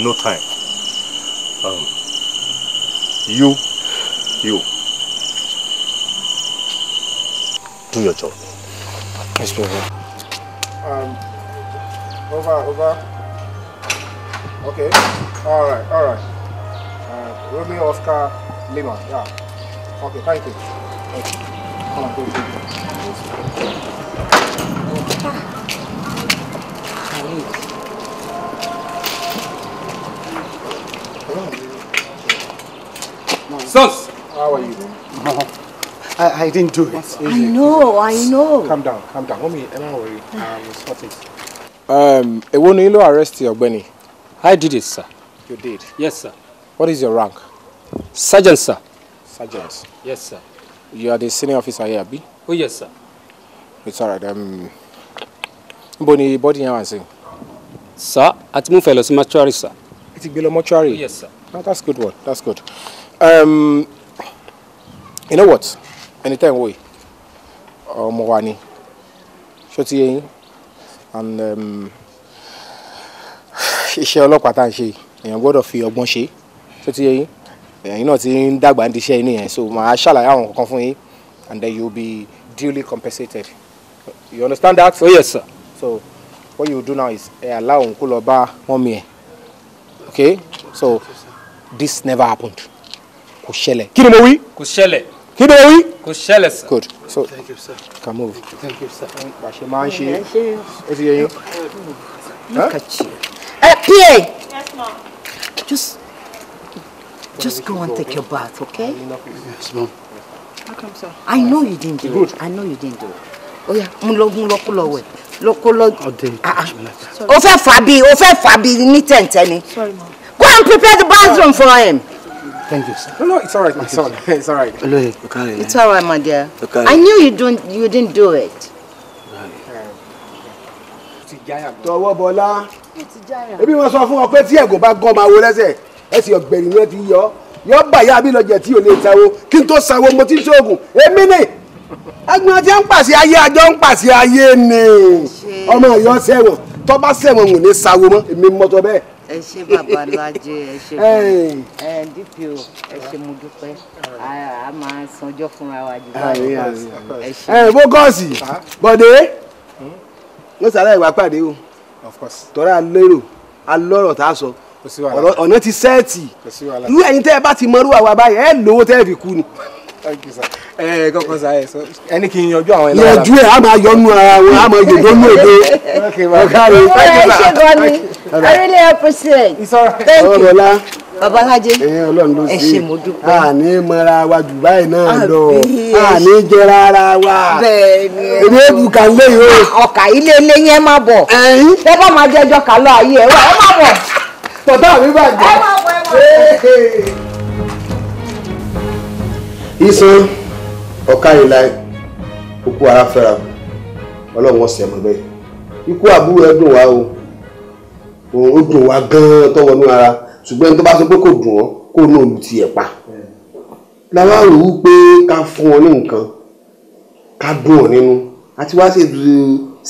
No time. You. Do your job.
Yes, brother.
Over. Okay. All right. Romeo Oscar Lima. Yeah. Okay, thank you. Come on, go.
Sons!
How are you?
I didn't do it.
I know.
Calm down. Mommy, I'm not worried. Sort it.
Èwo ni ló arrest ọ̀gbẹ́ni? I did it, sir.
You did?
Yes, sir.
What is your rank?
Sergeant, sir.
Sergeant.
Yes, sir.
You are the senior officer here, Abi?
Oh, yes, sir.
It's all right. Níbo ni body yẹn wà sí?
Sir, a ti mú fẹ́ lọ sí mortuary, sir.
Ẹ ti gbé lọ mortuary?
Oh, yes, sir.
Oh, that's good one. That's good. You know what? Anytime we ọmọ wa ni. Ṣó ti yé yín? And iṣẹ́ ọlọ́pàá tá à ń ṣe èèyàn gbọ́dọ̀ fi ọgbọ́n ṣe. Ṣó ti yé yín? Ẹ̀yin náà ti ń dàgbà ń di iṣẹ́ yín nìyẹn, so màá ṣàlàyé àwọn kankan fún yín and then you'll be duly compensated. You understand that?
Oh, yes, sir.
So what you do now is allow òun kó lọ bá mọ́mí ẹ̀. Okay? So this never happened. Kò ṣẹlẹ̀. Kí ni mo wí?
Kò ṣẹlẹ̀.
Kí ni mo wí?
Kò ṣẹlẹ̀, sir.
Good. So
thank you, sir.
Can move.
Thank you, sir.
Bàṣẹ máa ń ṣe. Ó ti yé yín.
Look at you. PA.
Yes, ma'am.
Just go and take your bath, okay?
Yes, ma'am.
How come, sir?
I know you didn't do it. I know you didn't do it. Oh yeah, mo lọ kó lọ wẹ̀. Lọ kó lọ. O fẹ́ fà bí ní tẹ̀ǹtẹ̀ ni.
Sorry, ma'am.
Go and prepare the bathroom for him.
Thank you, sir.
No, it's all right, my son. It's all right.
It's all right, my dear.
Okay.
I knew you didn't do it.
tọwọ́ bọlá ebi wọn sọ fún ọ pé tí ẹ̀gùn bá gán máa wo lẹ́sẹ̀ ẹ̀sìn ọ̀gbẹ̀rì ni wọ́n ti yọ bàyà bí lọ́jẹ̀ tí ò lè sanwó kí n tó sanwó mo ti ń ṣoògùn èmi ni ẹgbẹ́ tí ń pàṣẹ ayé àjọ ń pàṣẹ ayé ni ọmọ ìyọ́ sẹ́wọ̀n tó bá sẹ́wọ̀n ò ní sanwó mọ́ èmi mọ́tò bẹ́ẹ̀.
ẹ ṣé bàbá Lájẹ ẹ ṣé DPO ẹ ṣé mo dúpẹ́ a máa sanjọ́ fúnra wa jù báyìí ẹ ṣé.
bókọ́ọ̀sì bọ̀dé wọ́n sàlẹ̀ ìwà pàdé o tọ́ra lérò alọ́rọ̀ tá a sọ ọ̀nà ti sẹ́ẹ̀tì irú ẹ̀yin tẹ́ ẹ bá ti mọ́rú àwa báyìí ẹ lówó tẹ́ ẹ fi kú ni.
kọ́kọ́ sa ẹ̀ sọ ẹni kì í yanjú àwọn ẹlẹ́yà.
yanjú ẹ̀ a máa yọnu ara wọn a máa yòdó ní òde.
ẹ ṣé gan ni I really appreciate thank you Baba Lájẹ ẹ ṣé mo dúpẹ́.
a ní mọ́ra wa jù báyìí náà lọ a ní jẹra ara wa èmi èbùkà lé yìí o.
ọkà ilé ilé yẹn má bọ̀ ẹ bá máa jẹjọ kà lọ ayé ẹ wá ẹ má bọ̀.
tọ́tà mi bàjẹ́.
ẹ má bọ̀ ẹ má bọ̀.
ìsan ọ̀ka ìlà òkú ara fẹ́ra ọlọ́run wọ́n sì ẹ̀mọ́ bẹ́ẹ̀ ikú àbúrò ẹ̀ dùn wá o ó dùn wá gan-an tó wọnú ara ṣùgbọ́n tó bá sọ pé kò dùn ọ́ kó ní olùtì ẹ̀ pa làwọn rò wú pé ká fún ọ ní nǹkan ká dùn ọ nínú àti wá ṣètò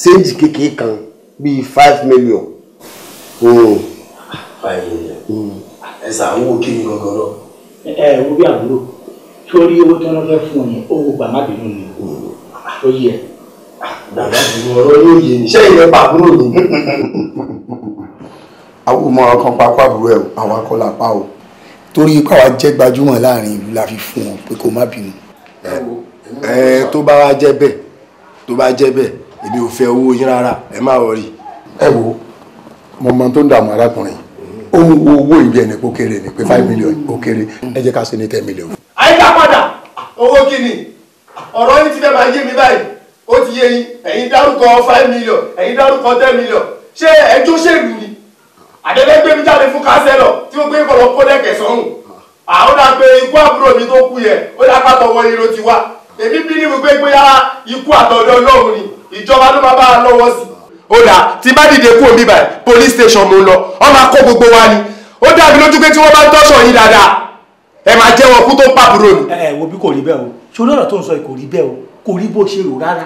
séǹjì kékeré kan bíi 5 million.
5 million ẹ ṣàwọ́ kí ni gangan lọ.
wo bí àbúrò sórí owó tí wọ́n fẹ́ fún ọ yẹn owó gbàmábìnú ni ó yẹ.
bàbá mi ọ̀rọ̀ yóò yé mi sẹ́yìn rẹ̀ pàbúrò mi.
àwọn ọmọ ọkàn pápá àbúrò ẹ̀ àwọn akọ́là pa o torí ipá wa jẹ́ gbajúmọ̀ láàrin ìlú la fi fún ọ pé kó má bínú.
tó bá wá jẹ́ bẹ́ẹ̀ èmi ò fẹ́ owó yín rárá ẹ má wọrí.
ẹ wo mo mọ tó ń dààmú arákùnrin ó ń wo owó ìbí ẹni kó kéré ni pé 5 million ó kéré ẹ jẹ́ ká ṣe ní 10 million.
àyíká padà owó kíni ọ̀rọ̀ yín ti fẹ́ máa yé mi báyìí ó ti yé yín ẹ̀yin dárúkọ 5 million ẹ̀yin dárúkọ 10 million ṣé ẹjọ́ ṣèlú ni àdẹ́fẹ́ gbé mi jáde fún kánsẹ́lọ̀ tí mo gbé kọ̀lọ̀ kó dẹ́kẹ̀ sọ́hùn àwọn dà pé ikú àbúrò mi tó kú yẹ ó dá pàtó wọ irun ti wá èmi bí ní mo gbé pé yára ikú àtọ̀dọ̀ Ọlọ́run ni ìjọba ló máa bá a lọ́wọ́ sí. ó dà tí bá dìde kú òbí báyìí police station mo lọ ọ máa kó gbogbo wa ni ó dàbí lójú pé tí wọ́n bá ń tọ́ṣọ̀ yín dáadáa ẹ máa jẹ́wọ́ kú tó pàbúrò ni.
wo bí kò rí bẹ́ẹ̀ o ṣòro ọ̀rọ̀ tó ń sọ kò rí bẹ́ẹ̀ o kò rí bó ṣe rò rárá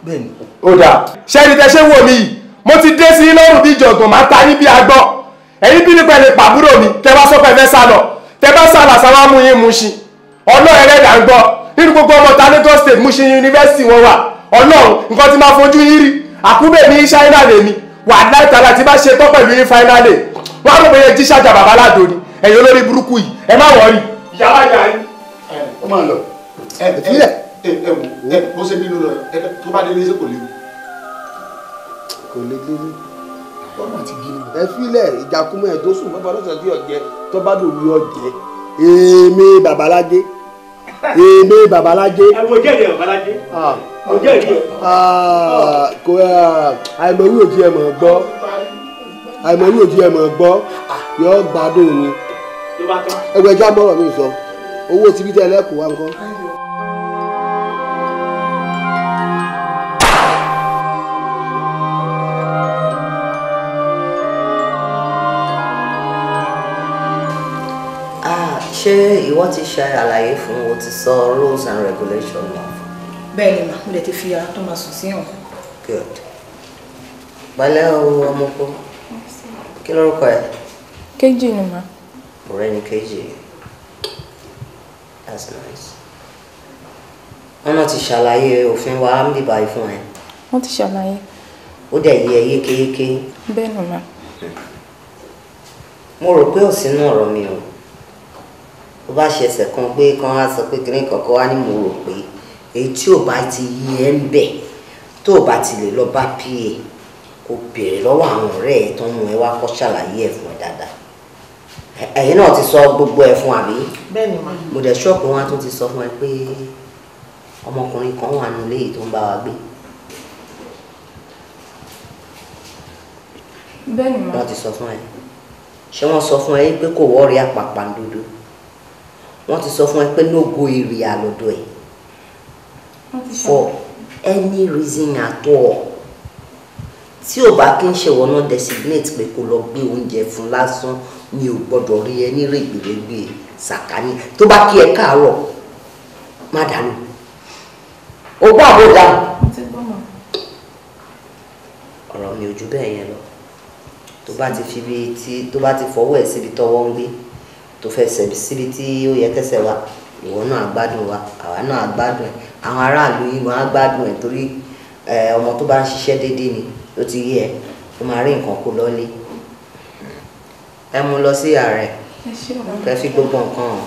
bẹ́ẹ̀ ni.
ó dà ṣẹ́ni tẹ́ ṣé wò mí yìí mo ti dé sí lọ́rùn bí ìjọ̀gbọ̀n máa ta yín bí agbọ́n ẹ̀yin bí nípa ẹ̀lẹ́ pàbúrò mi tẹ́ bá sọ́pẹ́ fẹ́ sálọ tẹ́ bá sálà sáwá mú yín Mushin ọlọ́run ẹlẹ́dàá ń gbọ́ nínú gbogbo ọmọ ta Lagos State Mushin University wọn wà ọlọ́run nǹkan tí máa fojú yín rí àkúbẹ̀ ní China lèmi wà láìtàlá tí bá ṣe tọ́ pẹ̀lú yín finally wọ́n á rò bóyá jí ṣàjà bàbá ládò ni ẹ̀yin olórí burúkú yìí ẹ má wọ̀ọ́rì ìyàwó àjà yín.
ó máa lọ
ẹ bó ṣe bínú lọ tó bá dé ní ṣe kò léwu.
kò lè dé ní ẹ filẹ̀ ìjàkúmọ̀ ẹ̀ tó sùn bàbá lọ́sàn tí ọ̀jẹ́ tó bá dòwú ọ̀jẹ́ èmi Babalájé
ẹ wo jẹ́rìí ẹ̀ Babalájé mo jẹ́rìí ẹ̀.
kò àìmọ̀wé òjì ẹ̀ mọ̀ gbọ́ yọ gbádùn ni ẹgbẹ̀já mọ́rọ̀ mi sọ owó tibí tẹ́ ẹlẹ́kùn wa nǹkan.
ṣé ìwọ ti ṣe àlàyé fún o ti sọ rules and regulations náà.
bẹ́ẹ̀ ni mà mo lè ti fi ara tó máa sùn sí hàn.
good pẹ̀lẹ́ o ọmọkú kí lórúkọ ẹ.
Kejì ni mà.
ọ̀rẹ́ ni Kejì that's nice. wọ́n náà ti ṣàlàyé òfin wa ń bìbà fún ẹ.
wọ́n ti ṣàlàyé.
ó dẹ̀ yẹ yékéyéké.
bẹ́ẹ̀ ni mà.
mo rò pé ò sínú ọ̀rọ̀ mi o tó bá ṣe ẹsẹ̀ kan gbé kan á sọ pé kìnìún kankan wá ní mo rò pé èyí tí ò bá ti yí ẹ ń bẹ̀ tó o bá ti lè lọ bá pa kó béèrè lọ́wọ́ àwọn ọ̀rẹ́ ẹ̀ tó ń mú ẹ wá kọ́ ṣàlàyé ẹ̀ fún ẹ dáadáa ẹ̀yin náà ti sọ gbogbo ẹ̀ fún àbí.
bẹ́ẹ̀ ni mà.
mo dẹ̀ ṣọ́ọ̀pù wọn tún ti sọ fún ẹ pé ọmọkùnrin kan wà nílé yìí tó ń bá wa gbé.
bẹ́ẹ̀ ni mà.
wọ́n ti sọ fún ẹ ṣé wọ́n sọ fún ẹ pé kò wọ́ọ̀rì àpàpàǹdodo wọ́n ti sọ fún ẹ pé no go area lọ́dọ̀ ẹ̀ for any reason at all tí ò bá kí n ṣe wọ́n náà designate pé kó lọ gbé oúnjẹ fún lásán mi ò gbọ́dọ̀ rí ẹ ní règbèrègbè sàkání tó bá kí ẹ káàárọ̀ má dànù o gbọ́ àbò dáhùn ọ̀rọ̀ mi ò ju bẹ́ẹ̀ yẹn lọ tó bá ti fi bí tí tó bá ti fọwọ́ ẹ̀ síbi tọ́wọ́ ń gbé tó fẹsẹ̀ síbi tí ó yẹ kẹsẹ̀ wa ìwọ náà gbádùn wa àwa náà gbádùn ẹ̀ àwọn aráàlú yìí wọn á gbádùn ẹ̀ torí ọmọ tó bá ń ṣiṣẹ́ déédéé ni ó ti yẹ ó máa rí nǹkan kó lọ́lé ẹ mú lọ sí ààrẹ kẹ fi gbogbo nǹkan hàn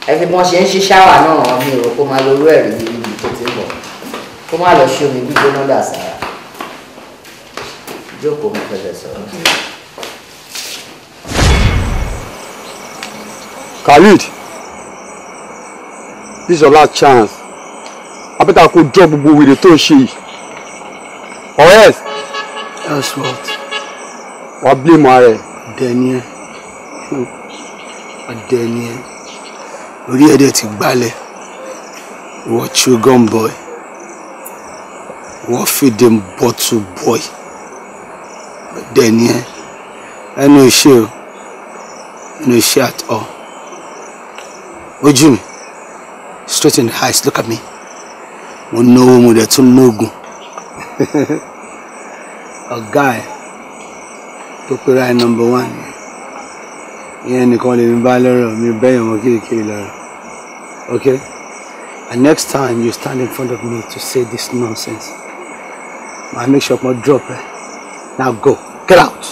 ẹ fi bọ́n ṣe ń ṣí ṣáwà náà mi ò rò kó máa lo orú ẹ̀rí níbi tó ti ń bọ̀ kó má lọ ṣe omi gbígbóná dà sára jókòó mo fẹ́ sọ̀rọ̀.
Khalid, this is your last chance. I better go drop gbogbo wèrè tó ń ṣe yìí. Or else.
Else what?
Wàá blame ara ẹ̀.
Daniel. Daniel. Orí ẹ̀dẹ̀ ti gbálẹ̀. Ìwọ chewing boy. Ìwọ feeding bottle boy. Daniel. Ẹnu iṣẹ́ o. Ẹnu iṣẹ́ at all. Ojú mi. Straight in the eyes, look at me. Mo náwó mo dẹ̀ tún lóògùn. Ọ̀gá ẹ̀ tó pera ẹ̀ number 1 ìyẹn nìkan lè mi bá lọ́rọ̀ mi bẹ́yàn mọ́ kéèkéè lọ́rọ̀. Okay? And next time you stand in front of me to say this nonsense, I'll make sure I drop it. Now go. Get out.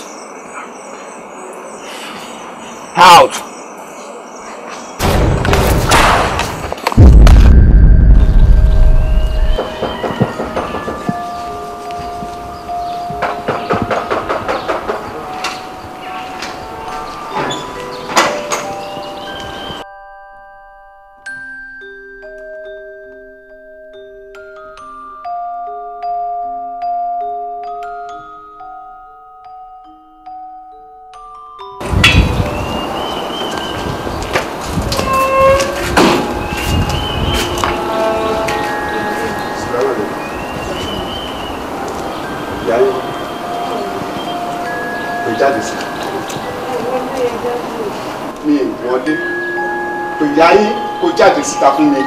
Out.
Síta fún mi.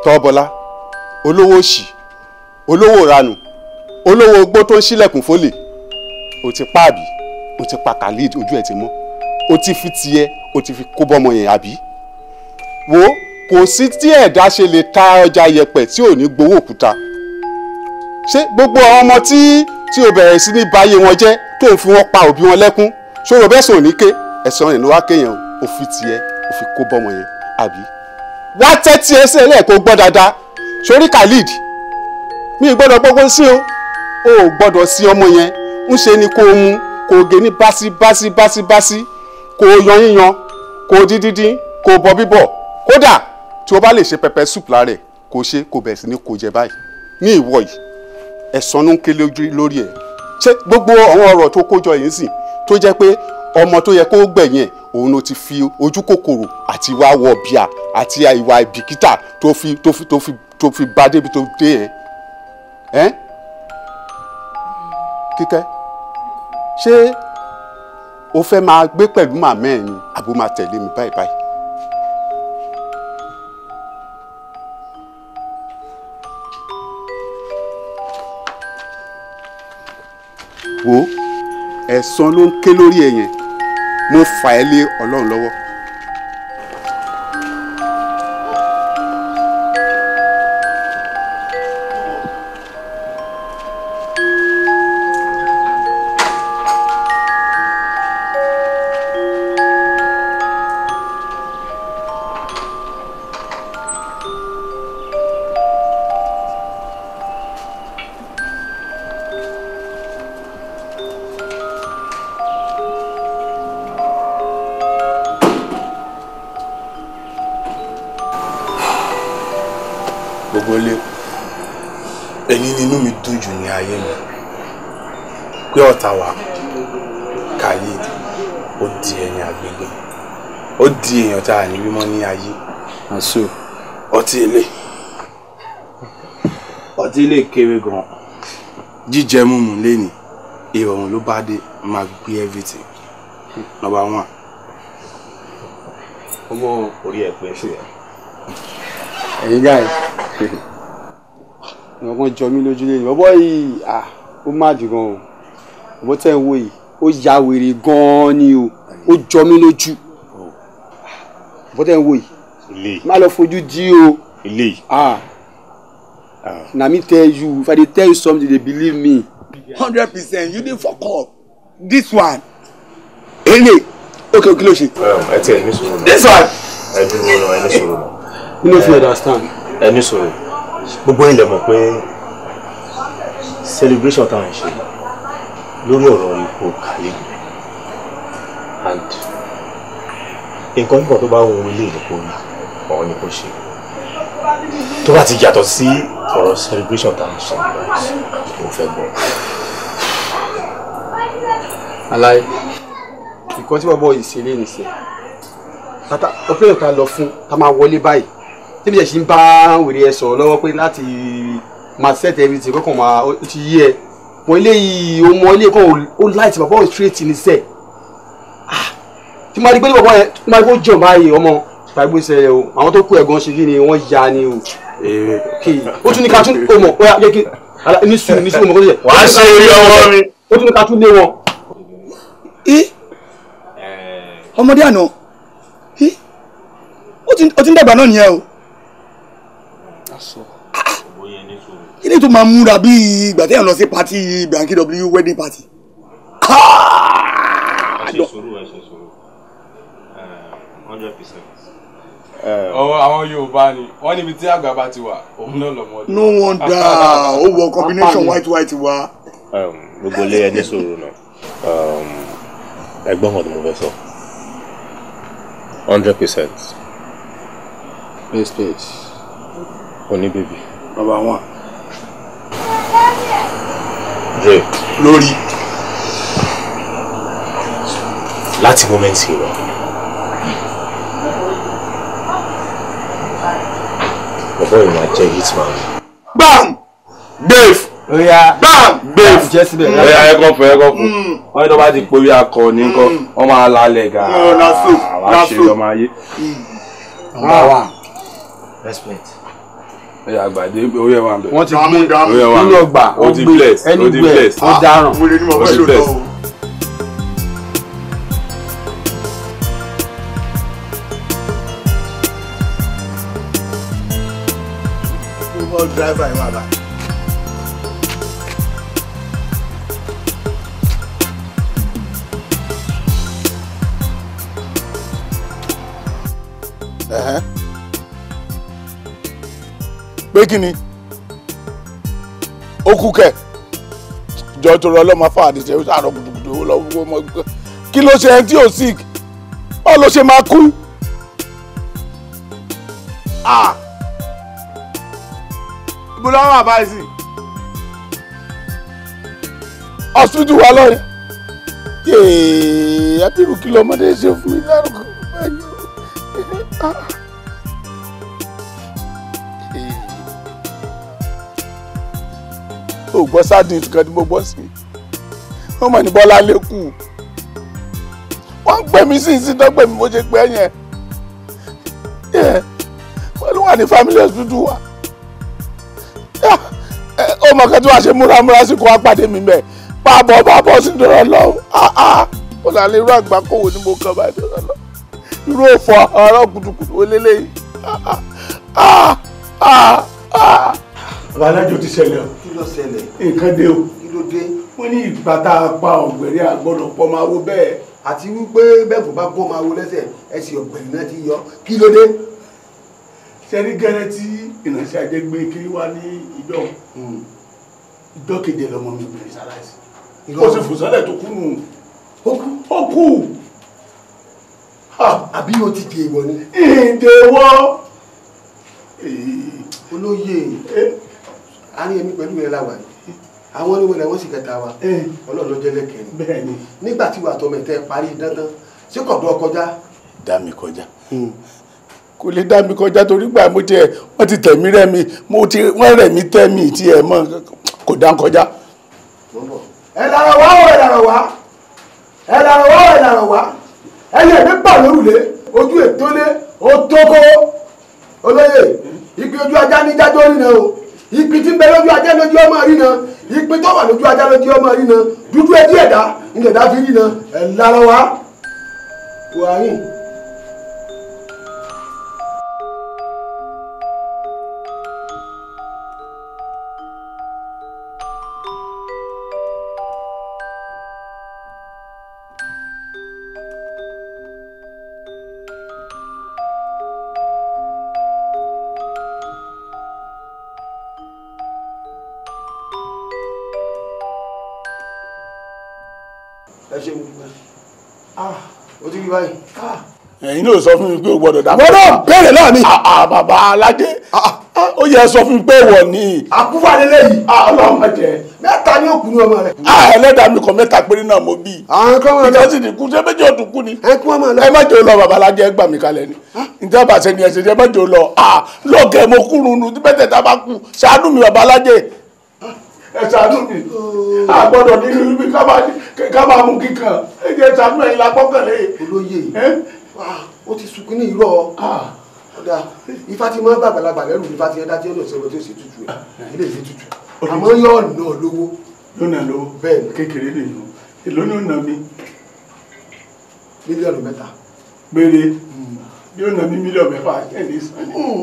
Tọ́bọlá, olówó òṣì, olówó ìranù, olówó ogbó tó ń ṣílẹ̀kùn fólè. O ti pa àbí o ti pa Khalid ojú ẹ ti mọ́ o ti fi tiẹ̀ o ti fi kó bọ́mọ yẹn àbí wo kò sí tí ẹ̀dá ṣe lè ta ọjà yẹ̀pẹ̀ tí ò ní gbowó òkúta ṣé gbogbo àwọn ọmọ tí o bẹ̀rẹ̀ sí ní báyé wọn jẹ́ tó ń fi wọn pa òbí wọn lẹ́kún ṣòro bẹ́ẹ̀ sùn ní ké ẹ̀sán rẹ̀ ló wá kéèyàn o fi tiẹ̀ o fi kó bọ́mọ yẹn àbí wá tẹ́tí ẹsẹ̀ lẹ́ẹ̀ kó gbọ́ dáadáa sórí Khalid mi ì gbọ́dọ̀ gbogbo sí o ò gbọ́dọ̀ sí ọmọ yẹn ń ṣe ni kó o mú kó o gé ní básí kó o yan yíyan kó o dídín kó o bọ bíbọ̀ kódà tí o bá lè ṣe pẹpẹ soup lára ẹ̀ kó o ṣe kó o bẹ̀rẹ̀ sí ní kó o jẹ báyìí ní ìwọ yìí ẹ̀sán ló ń ké lórí ẹ̀ ṣé gbogbo àwọn ọ̀rọ̀ tó kójọ yìí sìn tó jẹ́ pé ọmọ tó yẹ kó gbẹ̀yìn ẹ̀ òun ló ti fi ojú kòkòrò àti ìwà wọ̀bìà àti ìwà ìbìkítà tó fi bá débi tó dé ẹ̀ Kíkẹ́ ṣé o fẹ́ máa gbé pẹ̀lú màmá ẹ̀ ni àbó máa tẹ̀lé mi báyìí báyìí. wo ẹ̀san ló ń ké lórí ẹ̀ yẹn mo fà ẹ́ lé Ọlọ́run lọ́wọ́.
gbogbo ilé èyí nínú mi dùn jù ní ayé mi pé ọ̀tá wa Khalid ó di ẹ̀yìn àgbègbè ó di èèyàn tá a ní mímọ́ ní ayé àṣù ọtí ilé kéré gan jíjẹ múmu lẹ́ni ìrọ̀rùn ló bá dé máa gbé everything number 1.
ọmọ orí ẹ̀ pé ṣe
ẹ̀yin guys ọmọ jọ mí lójú lẹ́yìn ọbọ̀ yìí ó má jù gan o ọbọ̀ tẹ́ ń wò yìí ó ya wèrè gan ni o ó jọ mí lójú ọbọ̀ tẹ́ ń wò yìí má lọ fojú jí o na me tell you if I dey tell you something they believe me
100% you dey fuck up this one ele okay kí ló ṣe.
ẹ ti ẹ ní sọ̀rọ̀
this one.
ẹ dúró náà ẹ ní sọ̀rọ̀ náà.
you no fit understand.
ẹ ní sọ̀rọ̀ gbogbo ilẹ̀ mọ̀ pé celebration táwọn ṣe lórí ọ̀rọ̀ ikú Khalid and nǹkan nípa tó bá ń wo ilé ìdókòwò ọ̀hún ni kò ṣe tó bá ti yàtọ̀ sí ọ̀rọ̀ celebration táwọn ṣe kò fẹ́ gbọ́.
aláì nǹkan tí bọ́bọ́ yìí ṣe lé ní sẹ́ tata ọ̀pẹ́ ọ̀tá lọ fún ta máa wọlé báyìí tíbi ẹ̀ ṣì ń bá wèrè ẹ̀ sọ̀rọ̀ lọ́wọ́ pé láti máa set everything kọ́kàn máa ó ti yí ẹ mọ ilé yìí ó mọ ilé kan ó láìtì bàbá ò straight ní sẹ́ tí máa di pé bàbá yẹn tí máa di pé ó jọ̀ báyìí ọmọ gbàgbé sẹ́yẹ o àwọn tó kú ẹ̀gbọ́n ṣe kí ni wọ́n ya ni o ó tún ní ká tún ó mọ̀ ó yẹ kí ní sùúrù mọ̀ kó ṣe
wàá ṣe eré ọwọ́ mi
ó tún ní ká tún lé wọn.
ọmọdé àná ó ti ń dàgbà náà nìyẹn o ilé tó máa múra bí ìgbà téèyàn lọ sí pati Banky W wedding party.
ẹ ṣe sùúrù 100%.
ọwọ́ àwọn Yorùbá ni wọ́n níbi tí àgbà bá ti wà òun náà lọ́mọdé.
no wonder ó wọ combination white wa.
gbogbo ilé ẹni sọ̀rọ̀ náà ẹgbọ́n kan tí mo fẹ́ sọ 100%.
Space.
Oní bèbí.
Number 1.
Dre.
Lórí.
Láti mọ́mẹ́ntì rẹ̀. Bọ̀bọ̀ yìí máa jẹ́ hitman.
Bam! Dave!
Oya.
Bam!
Dave!
Jẹ́ síbẹ̀.
Oya ẹ̀kọ́ fún. Wọ́n ní tó bá ti porí akọ ní nǹkan, wọ́n máa lálẹ́ ga. Àwọn àṣírí ọmọ ayé.
Respect.
Ẹ àgbàdé orí ẹ̀ wà ń bẹ̀.
Wọ́n ti gbé
nínú ọgbà ó ti bless ó ti bless
ó dáràn.
Ó ti bless.
Driver yìí wà bá. Pé kí ni ó kú kẹ jọ torí ọlọ́mọ fáwọn àdìsẹ́ ó sàrọ̀ kùtùkùtù ó lọ wọ́n mọ́ kí ló ṣe ẹni tí ò sick báwo ló ṣe máa kú. ibo ló wà báyìí sí hospital wa lọ́yẹ̀ yéé abirù kí lọ́mọdé ṣe fún mi lárúkọ báyìí. ó gbọ́ sádìn kan tí mo gbọ́ sí wọ́n mọ̀ ní Bọ́lá lẹ́kùn wọ́n ń pè mí sí ìsìndọ́gbẹ̀ mi bó ṣe pẹ́ yẹn wọ́n ló wà ní family hospital wa ó mọ̀ kẹ́ tí wàá ṣe múramúra sí kó wá pàdé mi bẹ́ẹ̀ pàbọ̀ sí dọ̀rọ̀ lọ́wọ́ ó là lè rú àgbákòwò ní mo kàn bá dọ̀rọ̀ lọ irú òfò ọ̀rọ̀ kùtùkùtù olélẹ́yìí. Alájò ti ṣẹlẹ̀ o.
Kí ló ṣẹlẹ̀?
Nǹkan dé o.
Kí ló dé?
Wọ́n ní ìgbà tá a pa ọ̀gbẹ̀rì àgbọ̀dọ̀ pọ̀ máa wo bẹ́ẹ̀.
Àti wípé bẹ́ẹ̀ kò bá gbọ́ máa wo lẹ́sẹ̀ ẹsẹ̀ ọ̀gbẹ̀rì náà ti yọ. Kí ló dé?
Ṣẹ́rí gẹ́rẹ́ tí ìránṣẹ́ ajé gbé kiri wá ní ìjọ keje lọmọ mi bẹ̀rẹ̀ ṣaláìsí. Ó sì fòsánlẹ̀ tó kú nù. Ó kú.
Àbí o ti dè wọ ni?
Ìdè wọ́.
Ó
olóyè àárín èmi pẹ̀lú rẹ̀ láwà yìí àwọn onímọ̀lẹ̀ wọ́n sì kẹta wa ọlọ́run ló jẹ́ lẹ́kẹ̀ẹ́ nígbà tí wà tọmọ ẹ̀tẹ́ parí dandan ṣé kọ̀dọ̀ kọjá.
dá mi kọjá kò lè dá mi kọjá torí gbà mo tiẹ̀ wọ́n ti tẹ̀mí rẹ̀ mi wọ́n rẹ̀ mí tẹ́ mi tí ẹ̀ mọ́ kò dá kọjá.
ẹ lára wá ẹ lára wá ẹ lára wá ẹ lára wá ẹni ẹ̀mí bà lórùlé ojú ètòlé ó tókó olóyè ìpín ojú ajá ní jájọ́ rìnà o ìpín tí ń bẹ lójú ajá lójú ọmọ rìnà ìpín tó wà lójú ajá lójú ọmọ rìnà dúdú ẹdí ẹ̀dá ilẹ̀ ẹ̀dá fi rìnà ẹ̀ lára wá wàhálì.
ẹ̀yin náà sọ fún mi pé o gbọ́dọ̀ dá.
gbọ́dọ̀ bẹ̀rẹ̀ náà ni.
bàbá alájẹ ó yẹ sọ fún mi pé wọ̀ ni.
àkúfà lélẹ̀ yìí.
ọlọ́run má jẹ́.
mẹ́ta ni òkú ní ọmọ rẹ̀.
ẹlẹ́dàá mi kan mẹ́ta péré náà mo bí.
àwọn kan máa lọ.
ìjọsìn ní kú ṣé méjì ọdún kú ni.
ẹ kú ọmọ lọ.
ẹ má jẹ́ o lọ bàbá alájẹ gbà mí kalẹ̀ ni. ǹjẹ́ àbàṣẹ ni ẹ̀sìn ẹ má jẹ́ o lọ. lọ́ọ̀kẹ́ mo kúrú nu tí mẹ́tẹ̀ẹ̀ta bá kú ṣàánú mi bàbá alájẹ. ẹ ṣàánú mi àgbọ́dọ̀ nínú ibi ká máa mú kíkan ẹ jẹ́ ṣàánú ẹ̀yin la gbọ́kànlé.
olóyè ó ti sunkún ní irọ́ ọ̀dà ifá ti máa ń bàgbàlagbà lẹ́rù ifá ti ẹ̀dá tí ó lọ sọ̀rọ̀ tó ṣe tutù ẹ̀ ilé ìṣe tutù àmọ́ yóò nà lówó.
yóò nà lówó bẹ́ẹ̀ kékeré nìyẹn èló ni ó nà mí.
mílíọ̀nù mẹ́ta.
gbére yóò nà mí mílíọ̀nù mẹ́fà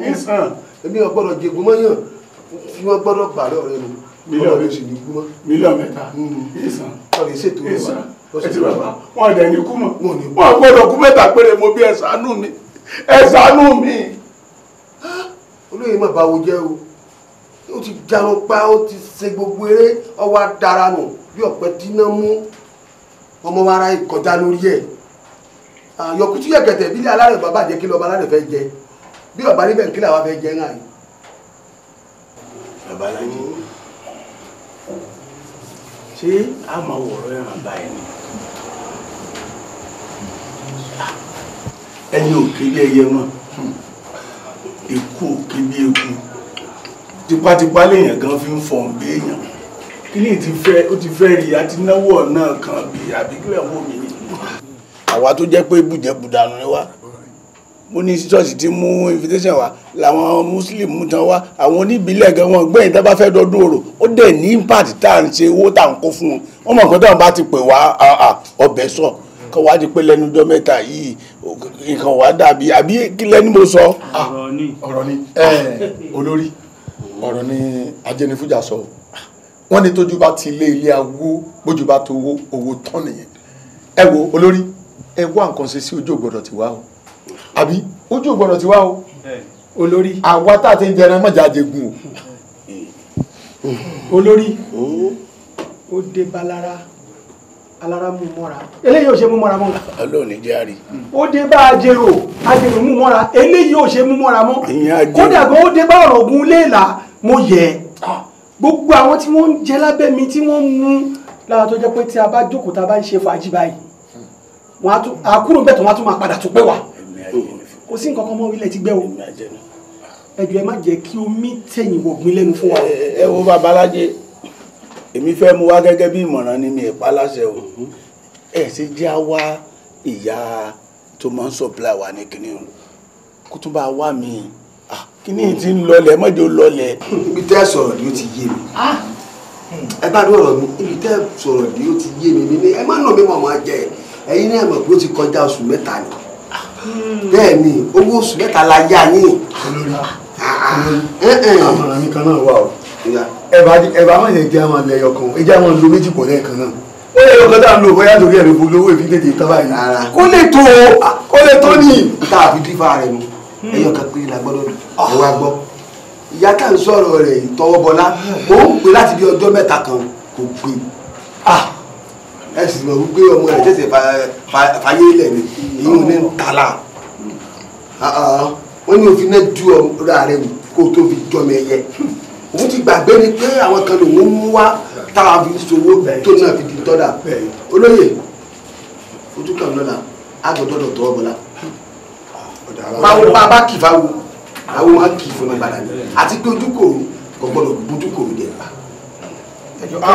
ẹ̀ sàn.
èmi ò gbọ́dọ̀ jẹ̀gùn mọ́yàn tí wọ́n gbọ́dọ̀ gbà lọ́rẹ́ mi
mílíọ̀nù mẹ́ta ìsàn
ọ̀rẹ́ ṣètò
ìsàn ẹtì bàbá wọn ọ̀dẹ̀ ní kú mọ̀ wọn gbọ́dọ̀ kú mẹ́ta péré mo bí ẹ ṣàánú mi ẹ ṣàánú mi.
olóyè má báwo jẹ́ o ó ti jarun pa ó ti ṣe gbogbo eré ọwọ́ adara nù bí ọ̀pẹ dínà mú ọmọ wa ara ìkọjá lórí ẹ̀ àyọkùtù yẹ̀gẹ̀tẹ̀ bílẹ̀ alárẹ̀ bàbá jẹ́ kí lọ́ba alárẹ̀ fẹ́ jẹ bí ọ̀bá níbẹ̀ kí làwa fẹ́ jẹ ń hàn yìí.
bàbá alájí ṣé a máa wọ̀rọ̀ ẹ̀ràn báyìí ni ẹni òkè bí ẹyẹ mọ́ ikú òkè bí eku tipátipá lèèyàn gan fi ń fọ̀n bí èèyàn kí ni ó ti fẹ́ rí àti náwó ọ̀nà kan bí àbíkílẹ̀ wò mí ni. àwa tó jẹ́ pé ibùjẹ́bùdànù ni wá mo ní ṣọ́ọ̀ṣì tí mú invitation wá làwọn muslim mú tán wá àwọn oníbílẹ̀ gan wọn gbẹ̀yìn tá bá fẹ́ dọdún orò ó dẹ̀ ní impact tá à ń ṣe owó tá à ń kó fún wọn wọn mọ̀ pé táwọn bá ti pè wá ọbẹ̀ sọ kọ́ wá di pé lẹ́nu ọjọ́ mẹ́ta yìí nǹkan wá dàbí àbí kí lẹ́ni mo sọ.
ọ̀rọ̀ ni olórí ọ̀rọ̀ ni ajẹnifújà sọ wọ́n ní tójú bá ti lé ilé awó bójú bá tó owó tán nìyẹn ẹ wo olórí ẹ wá nǹkan ṣe sí ojú ògbọ́dọ̀ ti wá o àbí ojú ògbọ́dọ̀ ti wá o olórí àwa tá a ti ń jẹran mọ́jà jẹgun
o. olórí ó dé balára alára mú mọ́ra eléyìí ò ṣe mú mọ́ra mọ́.
Ọlọ́run ní járe.
ó dé bá ajérò mú mọ́ra eléyìí ò ṣe mú mọ́ra mọ́. kódà gan ó dé bá ọ̀rọ̀ ogun léèlà mo yẹ gbogbo àwọn tí wọ́n ń jẹ lábẹ́ mi tí wọ́n ń mú lára tó jẹ́ pé tí a bá jókòó tá a bá ń ṣe fàájì báyìí wọ́n á tún àkúrò bẹ́ẹ̀ tó wọ́n á tún máa padà tún pé wà kò sí nǹkan kan mọ́ ilẹ̀ ti gbẹ́ o ẹjọ́ ẹ má jẹ́ kí omi tẹ̀yìn wọ̀gbìn lẹ́nu fún wa.
ẹ wo babalájẹ èmi fẹ́ mú wá gẹ́gẹ́ bí ìmọ̀ràn ni mi ìpa láṣẹ o ẹ ṣe jẹ́ á wá ìyá tó máa ń supply wa ní kíní o kó tún bá wá mi kíní ti ń lọlẹ̀ mọ́jọ́ lọlẹ̀.
ibi tẹ́ sọ̀rọ̀ ni ó ti yé mi ẹ bá dún ọ̀rọ̀ mi ibi tẹ́ sọ̀rọ̀ ni ó ti yé mi ní ẹ má nà mí mọ̀ máa jẹ ẹ̀yin náà mọ̀ pé ó ti kọjá oṣù mẹ́ta ni bẹ́ẹ̀ ni owó oṣù mẹ́ta la yá yín.
àmọ̀ràn mi kan náà wà o ẹ bá má yẹn jẹ́ àwọn ilẹ̀ ọkàn ẹ jẹ́ àwọn lo méjì pọ̀ lẹ́ẹ̀kan náà ó yẹ ọkọ̀ tá à ń lò bóyá lórí ẹ̀rọ ìfowópamọ́ èfi tètè tán báyìí kó lè tó ní.
tá a fi dífá rẹ mu ẹyọ kan pé la gbọ́dọ̀ dùn ẹ wá gbọ́ ìyá tá à ń sọ̀rọ̀ rẹ̀ ìtọwọ́bọlá ó ń pè láti bí ọjọ́ mẹ́ta kan kò gbé ẹ sì mọ̀ wípé ọmọ rẹ̀ tẹ̀sẹ̀ fàyè ilẹ̀ ni èyí ò ní tààlà wọ́n ní òfin náà ju ọ̀rọ̀ rẹ̀ wò kó tó fi jọmọ ẹyẹ òun ti gbàgbé ni pé àwọn kan lòun mú wá táwa fi ṣòwò tó náà fi di tọ́dà olóyè ojú kan lọ́la àgọ́dọ̀dọ̀ tọ́ bọ́lá báwo bá kì fáwo àwọn máa kì fún ọgbàdà ni àti pé ojú kòrò kò gbọdọ̀ bójú kòrò jẹ pa.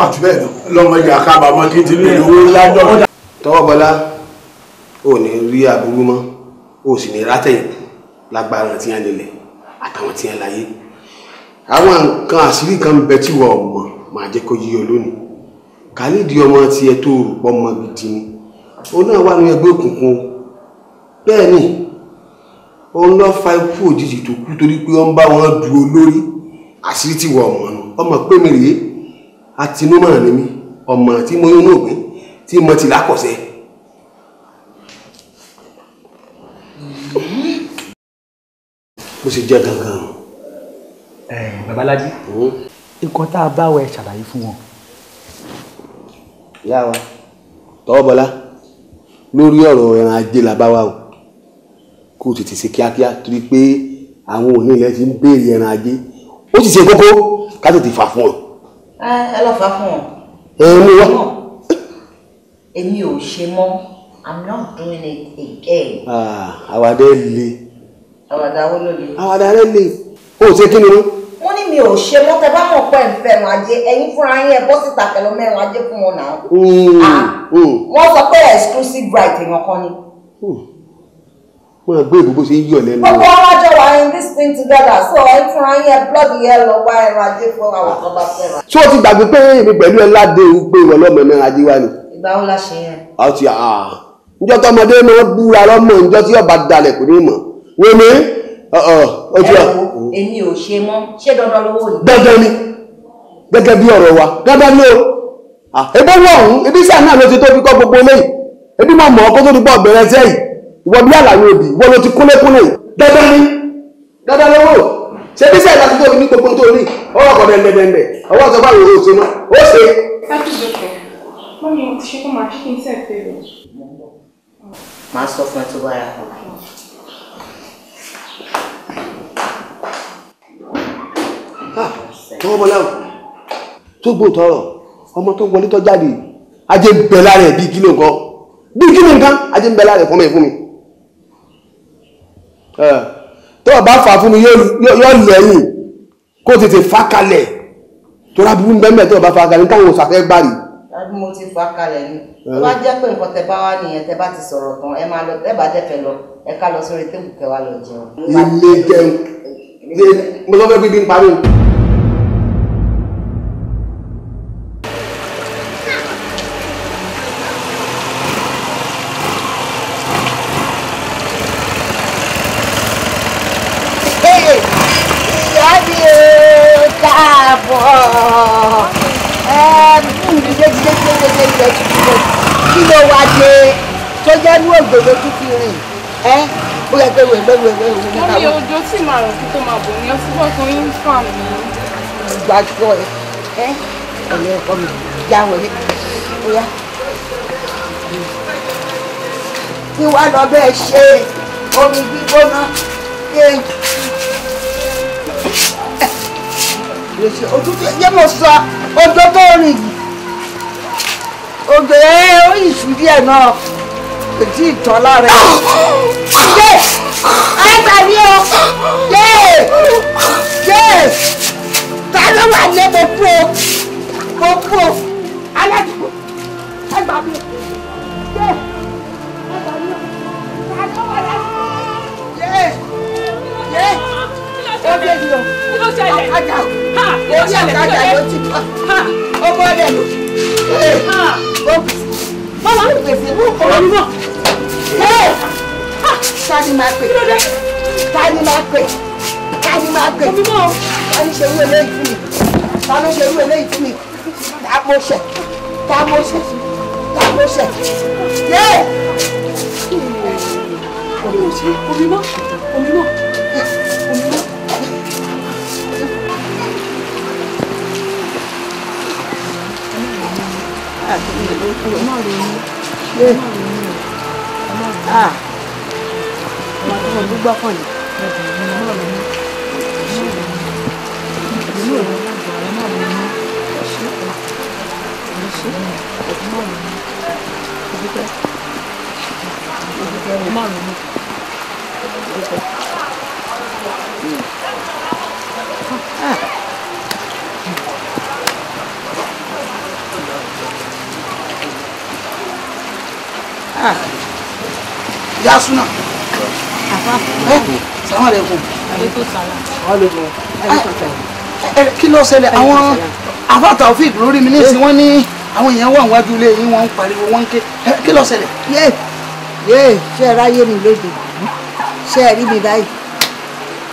àjù bẹ́ẹ̀ lọ lọ́mọdé àkábàámọ̀ kí n ti lè owó lájọ́.
tọwọ́ bọ́lá ò ní rí aburú mọ́ ó sì ní rátẹ̀yìn lágbára tí wọ́n lélẹ̀ àtàwọn tí wọ́n láyé àwọn nǹkan àṣírí kan ń bẹ tí wọ́n mọ̀ máa jẹ́ kó yí ọ lónìí Khalid ọmọ tiẹ̀ tó rò pọ́ mọ́ gidi ni òun náà wà ní ẹgbẹ́ òkùnkùn bẹ́ẹ̀ ni òun lọ fa ikú òjijì tó kú torí pé wọ́n bá wọn du olórí àṣírí tí wọ́n mọ̀ nù ọmọ pé mi rèé àtinúmọ̀ ni mí ọmọ tí mo yún náà pín tí mo ti lákọ̀ọ́sẹ́. bó ṣe jẹ́ gangan.
Babalájí nǹkan tá a bá wẹ ṣàlàyé fún wọn.
ìyá wa tọwọ́ bọ́lá lórí ọ̀rọ̀ ẹran ajé la bá wà o kó tètè ṣe kíákíá torí pé àwọn òní ilẹ̀ ti ń béèrè ẹran ajé ó ti ṣe kókó ká tètè fà fún ọ.
ẹ lọ fà fún ọ.
mú wá.
èmi ò ṣe mọ́ I'm not doing it again.
àwàdà le.
àwàdà wo ló le.
àwàdà rẹ le ó ṣe kí ni wọn.
wọ́n ní mi ò ṣe mọ́ tẹ bá mọ̀ pé ìfẹ́ ẹ̀rùn ajé ẹ̀yin fúnra yín ẹ̀ bọ́ síta kẹlọ́ mẹ́rin ajé fún wọn náà. wọ́n sọ pé exclusive right èèyàn kan ni.
wọ́n gbé ìbúbó ṣe ń yọ̀ lẹ́nu.
gbogbo ọlọ́jọ́ wa in this thing together so ẹ̀yin fúnra yín ẹ̀ bloody hell lọ wá ẹ̀rùn ajé fún àwọn kan bá fẹ́ràn.
ṣé o ti gbàgbé pé èmi pẹ̀lú ẹ ládé pé ìwọ lọ́mọ ẹ̀mẹ́rin ajé wa ni.
ìgbà wo la ṣe yẹn.
ọtí njọ́ tọmọdé náà búra lọ́mọ njọ́ tí ọba dalẹ̀ kò ní mọ̀ wọ́n mi ojú ọ.
èmi ò ṣe mọ́ ṣé dandan lówó ni.
dandan ni gẹ́gẹ́ bí ọ̀rọ̀ wa dandan ni o ebi wọ̀ ọ̀hún ebi sáà náà ló ti tó fi kọ́ gbogbo eléyìí ebi máa mọ̀ ọ́ kó tó ti bọ̀ bẹ̀rẹ̀ sẹ́yìn ìwọ bí àlàyé òbí ìwọ ló ti kúnlẹ̀kúnlẹ̀ dandan ni dandan lówó ṣé bí sẹ́yìn láti tó ní gbogbo tó ní ọwọ́ kọ̀ dẹ̀ndẹ̀dẹ̀ndẹ̀ ọwọ́ sọ fún àwọn òṣèlú náà ó ṣe.
máa sọ fún ẹ tó bá yà.
tọwọ́ bọ́lá tó gbó tọrọ ọmọ tó wọlé tó jáde ajé ń bẹ lára ẹ̀ bíi kílò nǹkan bíi kílò nǹkan ajé ń bẹ lára ẹ̀ fún mi tó o bá fà fún mi yóò lẹ́yìn kó o tètè fà kalẹ̀ tó rà bíbí bẹ́ẹ̀ tó o bá fà kalẹ̀ káwọn òṣàfẹ́ gbàrí.
dájú mo ti fà kalẹ̀ ni tó bá jẹ́ pé nǹkan tẹ bá wá nìyẹn tẹ bá ti sọ̀rọ̀ tán ẹ máa lọ tẹ bá dẹ́fẹ̀ lọ ẹ ká lọ sórí tébù kẹwàá lọ jẹun.
ilé jẹun mo sọ fẹ́ bíbí ń parí.
kí ló wá dé tó jẹ́ ní ògbòdó tó fi rìn ó yẹ pé wèé.
wọ́n ní ojú tí màá rò kí tó máa bọ̀ ní ọtí bọ́ fún yín fà mí.
gbàgbọ́ ẹ ẹ̀yẹ ọkọ mi já wọlé ó yá. kí wá lọ bẹ́ẹ̀ ṣe omi gbígbóná òtútù yẹ mo sọ odò tó rìn yìí odò ẹ ó ìṣú díẹ̀ náà kò tí ì tán lára ẹ. ṣé ẹ gbà mí o ta ló wà lé mo kú o aládùúgbò ẹ gbà mí o ẹ gbà mí o ta ló wà ládùúgbò ó dé ní o ọ̀kadà orí ọ̀kadà ló ti kọ́ ọmọ rẹ̀ lò bọ́lá ń pèsè mú ọmọ mi náà tani máa pè tani máa pè tani ṣe irú eléyìí fún mi tani ṣe irú eléyìí fún mi tàmọ́ṣẹ̀ yé omi mọ́.
Ya Suna. Salaam alaikum. Kí ló ṣẹlẹ̀ àwọn àfáà Taofeek lórí mi nísìnyí wọ́n ní àwọn èèyàn wà níwájú ilé yín wọ́n ń pariwo wọ́n ń ké kí ló ṣẹlẹ̀.
yé ṣe ẹ ráyé mi lóde ṣe ẹ rí mi báyìí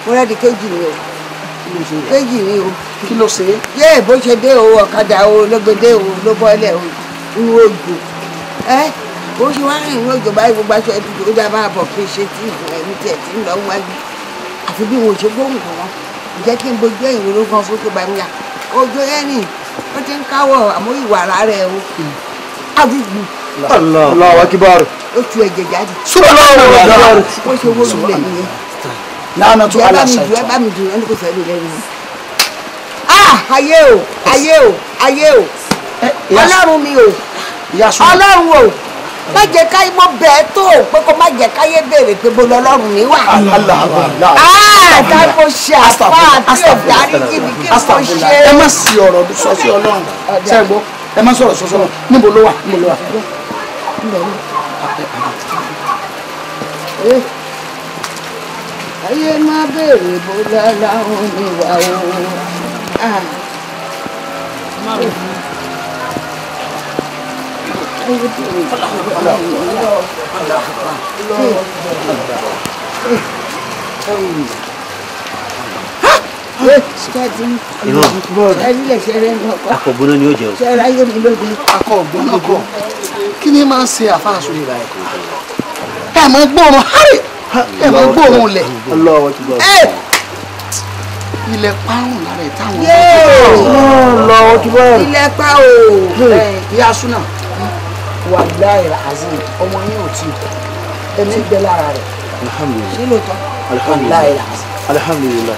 fúrẹ́dì kejì ni o kejì ni o.
kí ló ṣe é.
yé bó ṣe dé o ọ̀kadà o ló gbé dé o ló bọ́lẹ̀ o inú òjò bó ṣe wá rìn inú òjò báyìí gbogbo aṣọ ẹbí tó dá máa bọ̀ pé ṣe tí ìfún ẹni tiẹ̀ tí ń lọ wájú àfi bí mo ṣe gbóhùn kan wọn jẹ́ kí n bojú ẹ̀yìn lóró kan sókè bá mi yà ojú ẹ̀rìn ó ti ń káwọ̀ àmọ́ ìwà ara rẹ̀ o àdúgbò.
Allahu Akbar.
ó tu ẹ̀jẹ̀ jáde.
Allahu Akbar.
ó ṣe wó lulẹ̀ nìyẹn.
lánàá tó aláṣà
ẹ bá mi dùn ẹni kò fẹ́ lè lẹ́nu. ayé o ayé o ayé o ọlọ́run mi o ọlọ́run o má jẹ́ káyé mọ́ bẹ́ẹ̀ tó pé kó má jẹ́ káyé béèrè pé bó lọ́lọ́run mi wà. ká kó ṣe àfáà tí ò darí kíbi kí kó ṣe.
ẹ má sí ọ̀rọ̀ sọ sí ọlọ́run ṣẹ́gbọ́ ẹ má sọ̀rọ̀ sọ sọ́lọ́ níbo ló wà níbo ló wà.
ayé má béèrè bó lọ́lọ́run mi wà o.
Akọ̀gbóná ni ó jẹ́ o.
Ṣé ráyé mi lóde?
Akọ̀gbóná kọ̀. Kí ni máa ń ṣe àfáàsù ìlà ẹ̀kọ́? Ẹ máa gbóòórùn hárì. Ẹ máa gbóòórùn lẹ̀. Ilẹ̀ parun lára ẹ̀ táwọn
ilẹ̀ pa o.
Ìyá Súnà wàláhì azim ọmọ yín ò tí ẹni bẹ lára rẹ̀.
Alhamdulillah.
Nílò tán.
Alhamdulillah.
Wàláhì azim.
Alhamdulillah.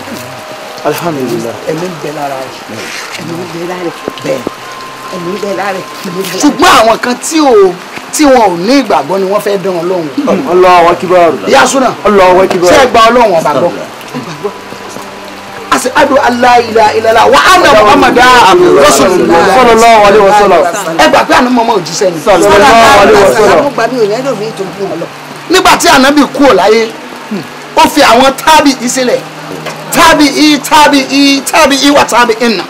Alhamdulillah.
Ẹni bẹ lára rẹ̀.
Ẹni bẹ lára rẹ̀ bẹ́ẹ̀ ẹni bẹ lára rẹ̀.
Ṣùgbọ́n àwọn kan tí wọn ò ní ìgbàgbọ́ ni wọ́n fẹ́ dán wọn lóhùn.
Allahu Akbar.
Ìyá Súnà
Allahu Akbar.
ṣé ẹ gba Ọlọ́run ọba gbọ́? Ashhadu an la ilaha illallah wa anna Muhammadan rasulullah
sallallahu alaihi wasallam.
ẹ gbà pé àná mọ́mọ́ òjíṣẹ́ ni.
Sallallahu alaihi wasallam.
Nígbà tí ànábì kú ò láyé ó fi àwọn tábìí sílẹ̀ tábìí wà tábìí nà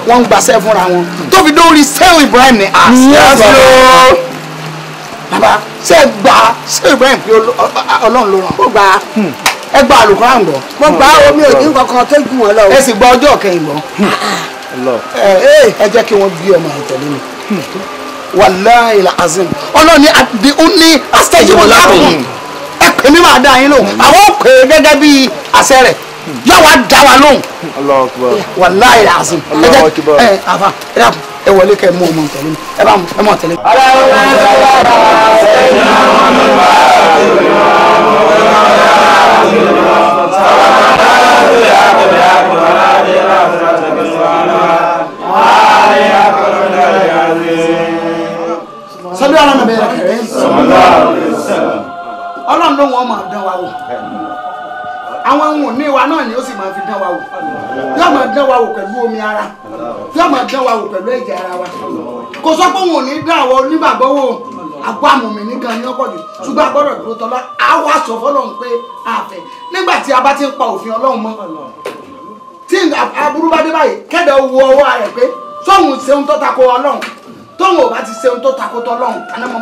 wọ́n ń gbàṣẹ́ fúnra wọn tó fi dórí sẹ́wọ̀n Ibrahim ní àṣẹ. Bàbá ṣé Ibrahim pé Ọlọ́run ló ràn.
Ó gbà á.
Ẹ gba Al-Qur'an gbọ́.
Mo gbà omi òdì kankan tó jù wọn lọ.
Ẹ sì gba ọjọ́ kẹyìn gbọ́. Ẹ jẹ́ kí wọ́n bí ọmọ ìtẹ̀lé mi. Wallahi al-azim. Ọlọ́run ní àdìhún ní astajibu lakum. Ẹ pè mí máa dá yín lóhùn. Àwọn ò pè é gẹ́gẹ́ bí àṣẹ rẹ̀. Yóò wá dá wa lóhùn.
Allahu Akbar.
Wallahi al-azim.
Allahu Akbar.
Àfà ẹ dàpọ̀ ẹ wọlé kẹ́ mú ọmọ ìtẹ̀lé mi. Ẹ bá ẹ mọ̀ tẹ̀lé mi. Sọlá ọ̀nà bẹ̀rẹ̀ kẹrẹ́. Ọlọ́run ló wọ́n máa dán wa wò. Àwọn ohun òní wa náà ni ó sì máa fi dán wa wò. Yóò máa dán wa wò pẹ̀lú omi ara. Yóò máa dán wa wò pẹ̀lú ẹ̀jẹ̀ ara wa. Kò sọ pé òun ò ní dán àwọn onígbàgbọ́ wò. Àgbọ̀ àmùmí nìkan ni ó pọ̀ jù. Ṣùgbọ́n a gbọ́dọ̀ dúró tọ́lá. A wá sọ fọ́lọ́run pé a fẹ́. Nígbà tí a bá ti ń pa òfin Ọlọ́run mọ́. Tí aburú bá dé báyìí, kẹ́dẹ̀ wo ọwọ́ rẹ̀ pé sóhun ṣeun tó tako Ọlọ́run. Tóhun ò bá ti ṣeun tó tako tọ́lọ́run. Àná mọ́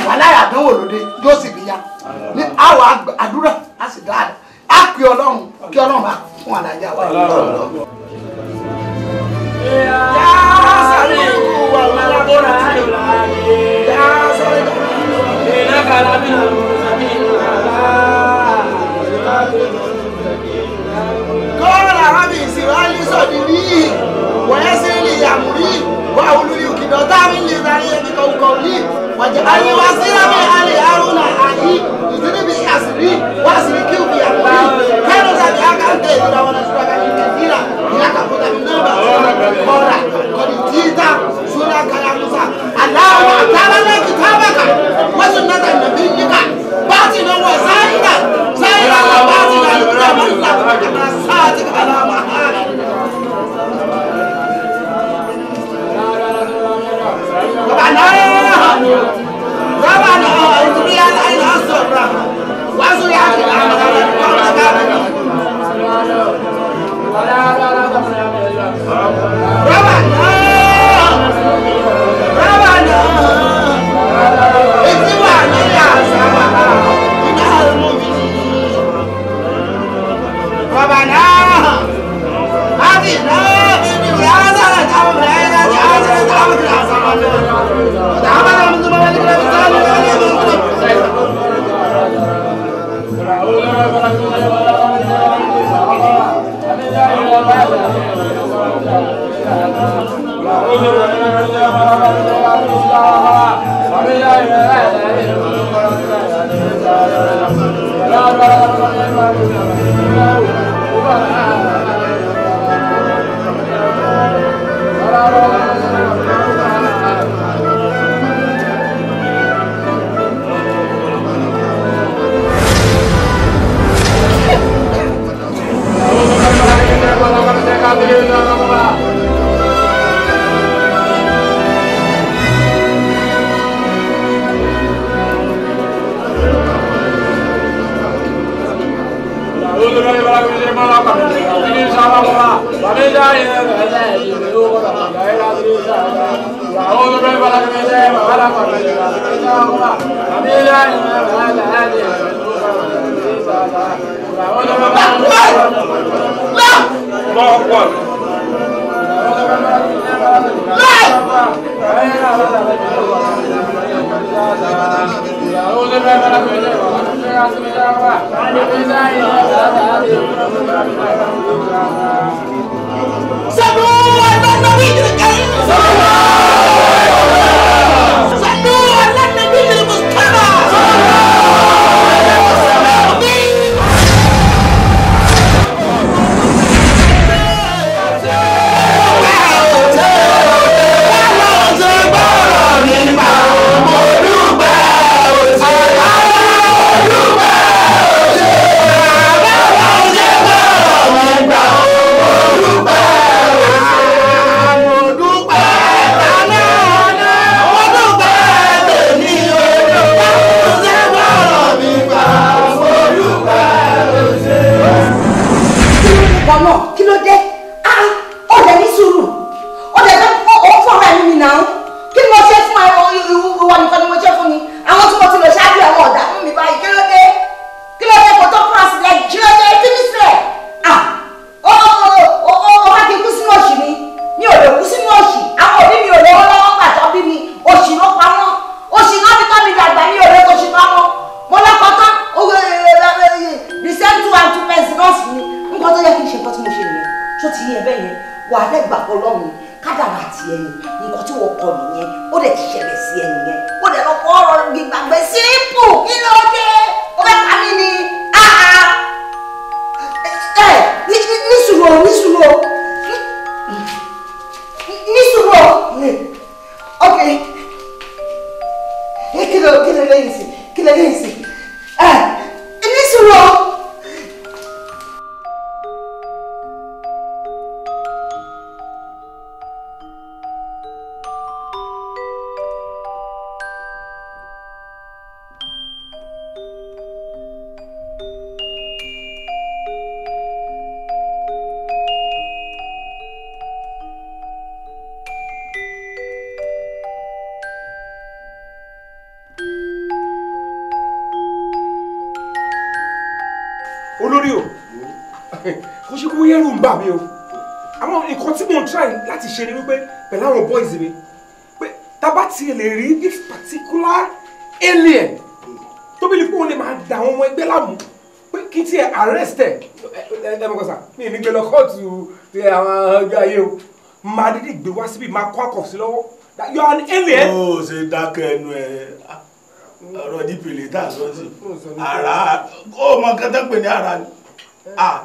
wàláyà àdánwò lóde yóò sì bí ya ní àwọn àdúrà á sì dáadáa á pè Ọlọ́run kí Ọlọ́run bá fún àdájá wa. kọ́ọ̀lá rábì ìsìnwá ní sọ̀dí ní wọ́yẹ́ sí ilé ìyàmúrí wà olùyí òkìdọ̀ táwọn ilé ìdarí ẹni kọ̀ọ̀kan ní wàjàlí wá sí rábì alẹ́ àrùnà àyí ìdílé bí àṣírí wá sí kí ó fi àmúrí kẹ́rù tàbí àkàǹtẹ̀ ìdúrà wọn àti ìdúrà kàkí kẹfìrà ìyá kàkó tàbí náà bá kọ́ọ̀lá
olórí o kò ṣe kó yẹ́rù ń bà mí o àwọn nǹkan tí mò ń try láti ṣe ni wípé pẹ̀lú àwọn boys mi pé tábà tí lè rí this particular alien tó bí lípò lè máa dà àwọn ọmọ ẹgbẹ́ láàmú pé kí tí ẹ arrest ẹ mọ̀kọ́sà mi ní gbé lọ kóòtù àwọn ọjọ́ ayé o máa dídì gbé wá síbi máa kọ́ àkọ́ sí lọ́wọ́ you are an alien.
ó ṣe dákẹ́ ẹnu ẹ ọ̀rọ̀ dípìlì tá a sọ sí ara kó o mọ kẹtẹ́ pè ní ara ni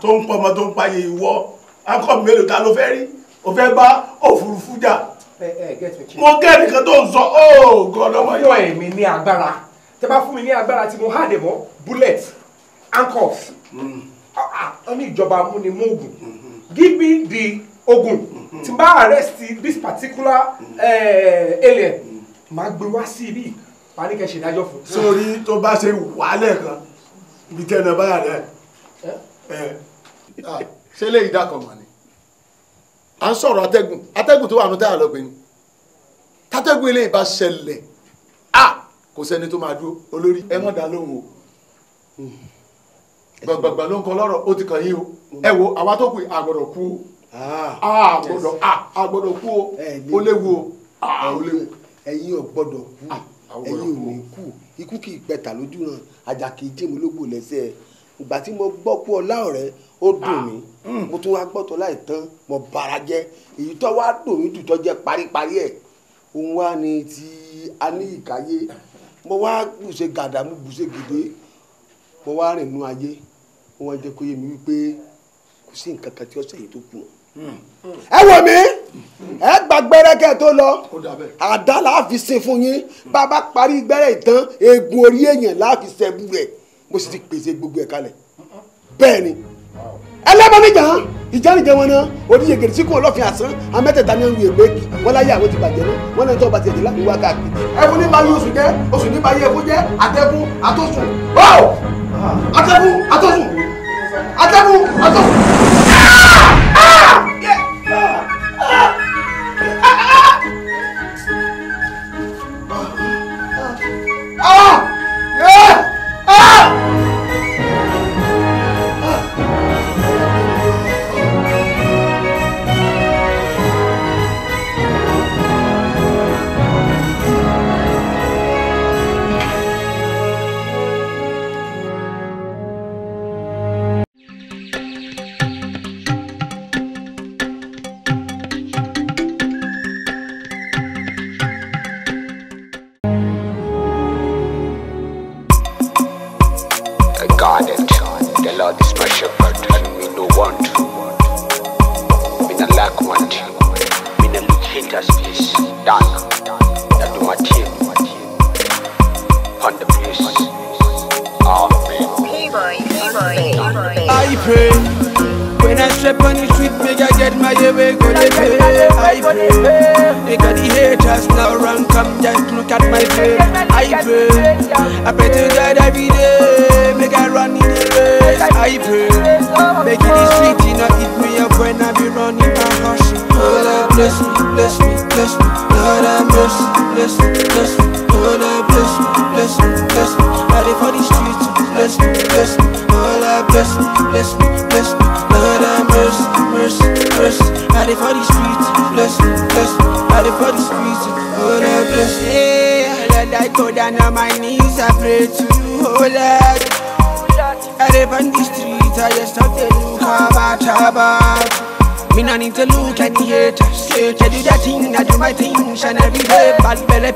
tó ń pọmọ tó ń payé ìwọ akọ mélòó ta ló fẹ́ rí o fẹ́ bá òfurufú jà mo gẹ́ nìkan tó ń sọ ó gọ́dọ̀ wọ́n
yọ èmi ní agbára tẹ bá fún mi ní agbára tí mo háàdè mọ́ bullet handcuffs ọ ní ìjọba amúnimóògùn give me the ogun tí n bá arrest this particular alien máa gbé wá sí ibi wà ní kẹ́ ṣe ìdájọ́ fún.
sórí tó bá ṣe wàhálẹ̀ kan ibi tẹ́nà báyà rẹ̀
ṣé lè dákọ̀ mọ̀ ni à ń sọ̀rọ̀ atẹ́gùn tó wà ní táyà lọ́gbìn ni tátẹ́gùn eléyìí bá ṣẹlẹ̀ kò sẹ́ni tó máa dúró olórí ẹ mọ̀ dá lóhùn o gbàgbàgbà ló ń kọ lọ́rọ̀ ó ti kàn yín o ẹ wo àwa tó kù àgbọ̀dọ̀ kú àgbọ̀dọ̀ kú o ó léwu o ó léwu. ẹ̀yin ò gbọ́dọ̀ kú ẹ̀yin ò ní kú ikú kì í pẹ̀tà lójú ràn ajá kì í jẹ́ mi lógbò lẹ́sẹ̀ ìgbà tí mo gbọ́ pé ọlá ọ̀rẹ́ ó dùn mí mo tún wá gbọ́tọ̀ láì tán mo bara jẹ́ èyí tó wá dùn mí dùtọ́ jẹ́ paríparí ẹ̀ òun wá ní ti Aníyìkáyé mo wá bùṣe gàdá mo bùṣe gèdè mo wá rìn nú ayé wọ́n jẹ́ kó yé mi wípé kò sí nǹkan kan tí ó ṣẹ̀yìn tó kù. ẹ wò mí ẹ gba gbẹ́rẹ́kẹ́ tó lọ àdá la fi sin fún yín bàbá parí gbẹ́rẹ́ ìtàn eegun orí èèyàn la fi ṣẹ́bù rẹ̀ mo sì ti pèsè gbogbo ẹ̀ kalẹ̀ bẹ́ẹ̀ ni ẹlẹ́bọn níjà ìjánijẹ wọn náà oníyè gèrè síkùn ọlọ́fin àsán amẹ́tẹ̀ẹ̀ta ní ẹ̀rù ègbèkì wọn láyé àwọn ti bàjẹ́ náà wọn náà tó bá ti ẹ̀jẹ̀ láti wá káàkiri ẹ̀fún ní báyìí oṣù jẹ́ oṣù ní báyìí ẹ̀fún jẹ́ àtẹ̀kùn àtọ̀sùn àtẹ̀kùn àtọ̀sùn àtẹ̀kùn àtọ̀sùn.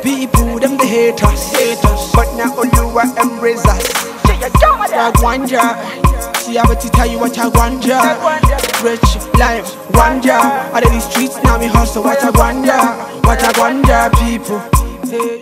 People, them the haters. But now all you are embrace us. Wanja, see I want to tell you what I wanja. Rich life, wanja. Out of the streets now we hustle. What I wanja, people.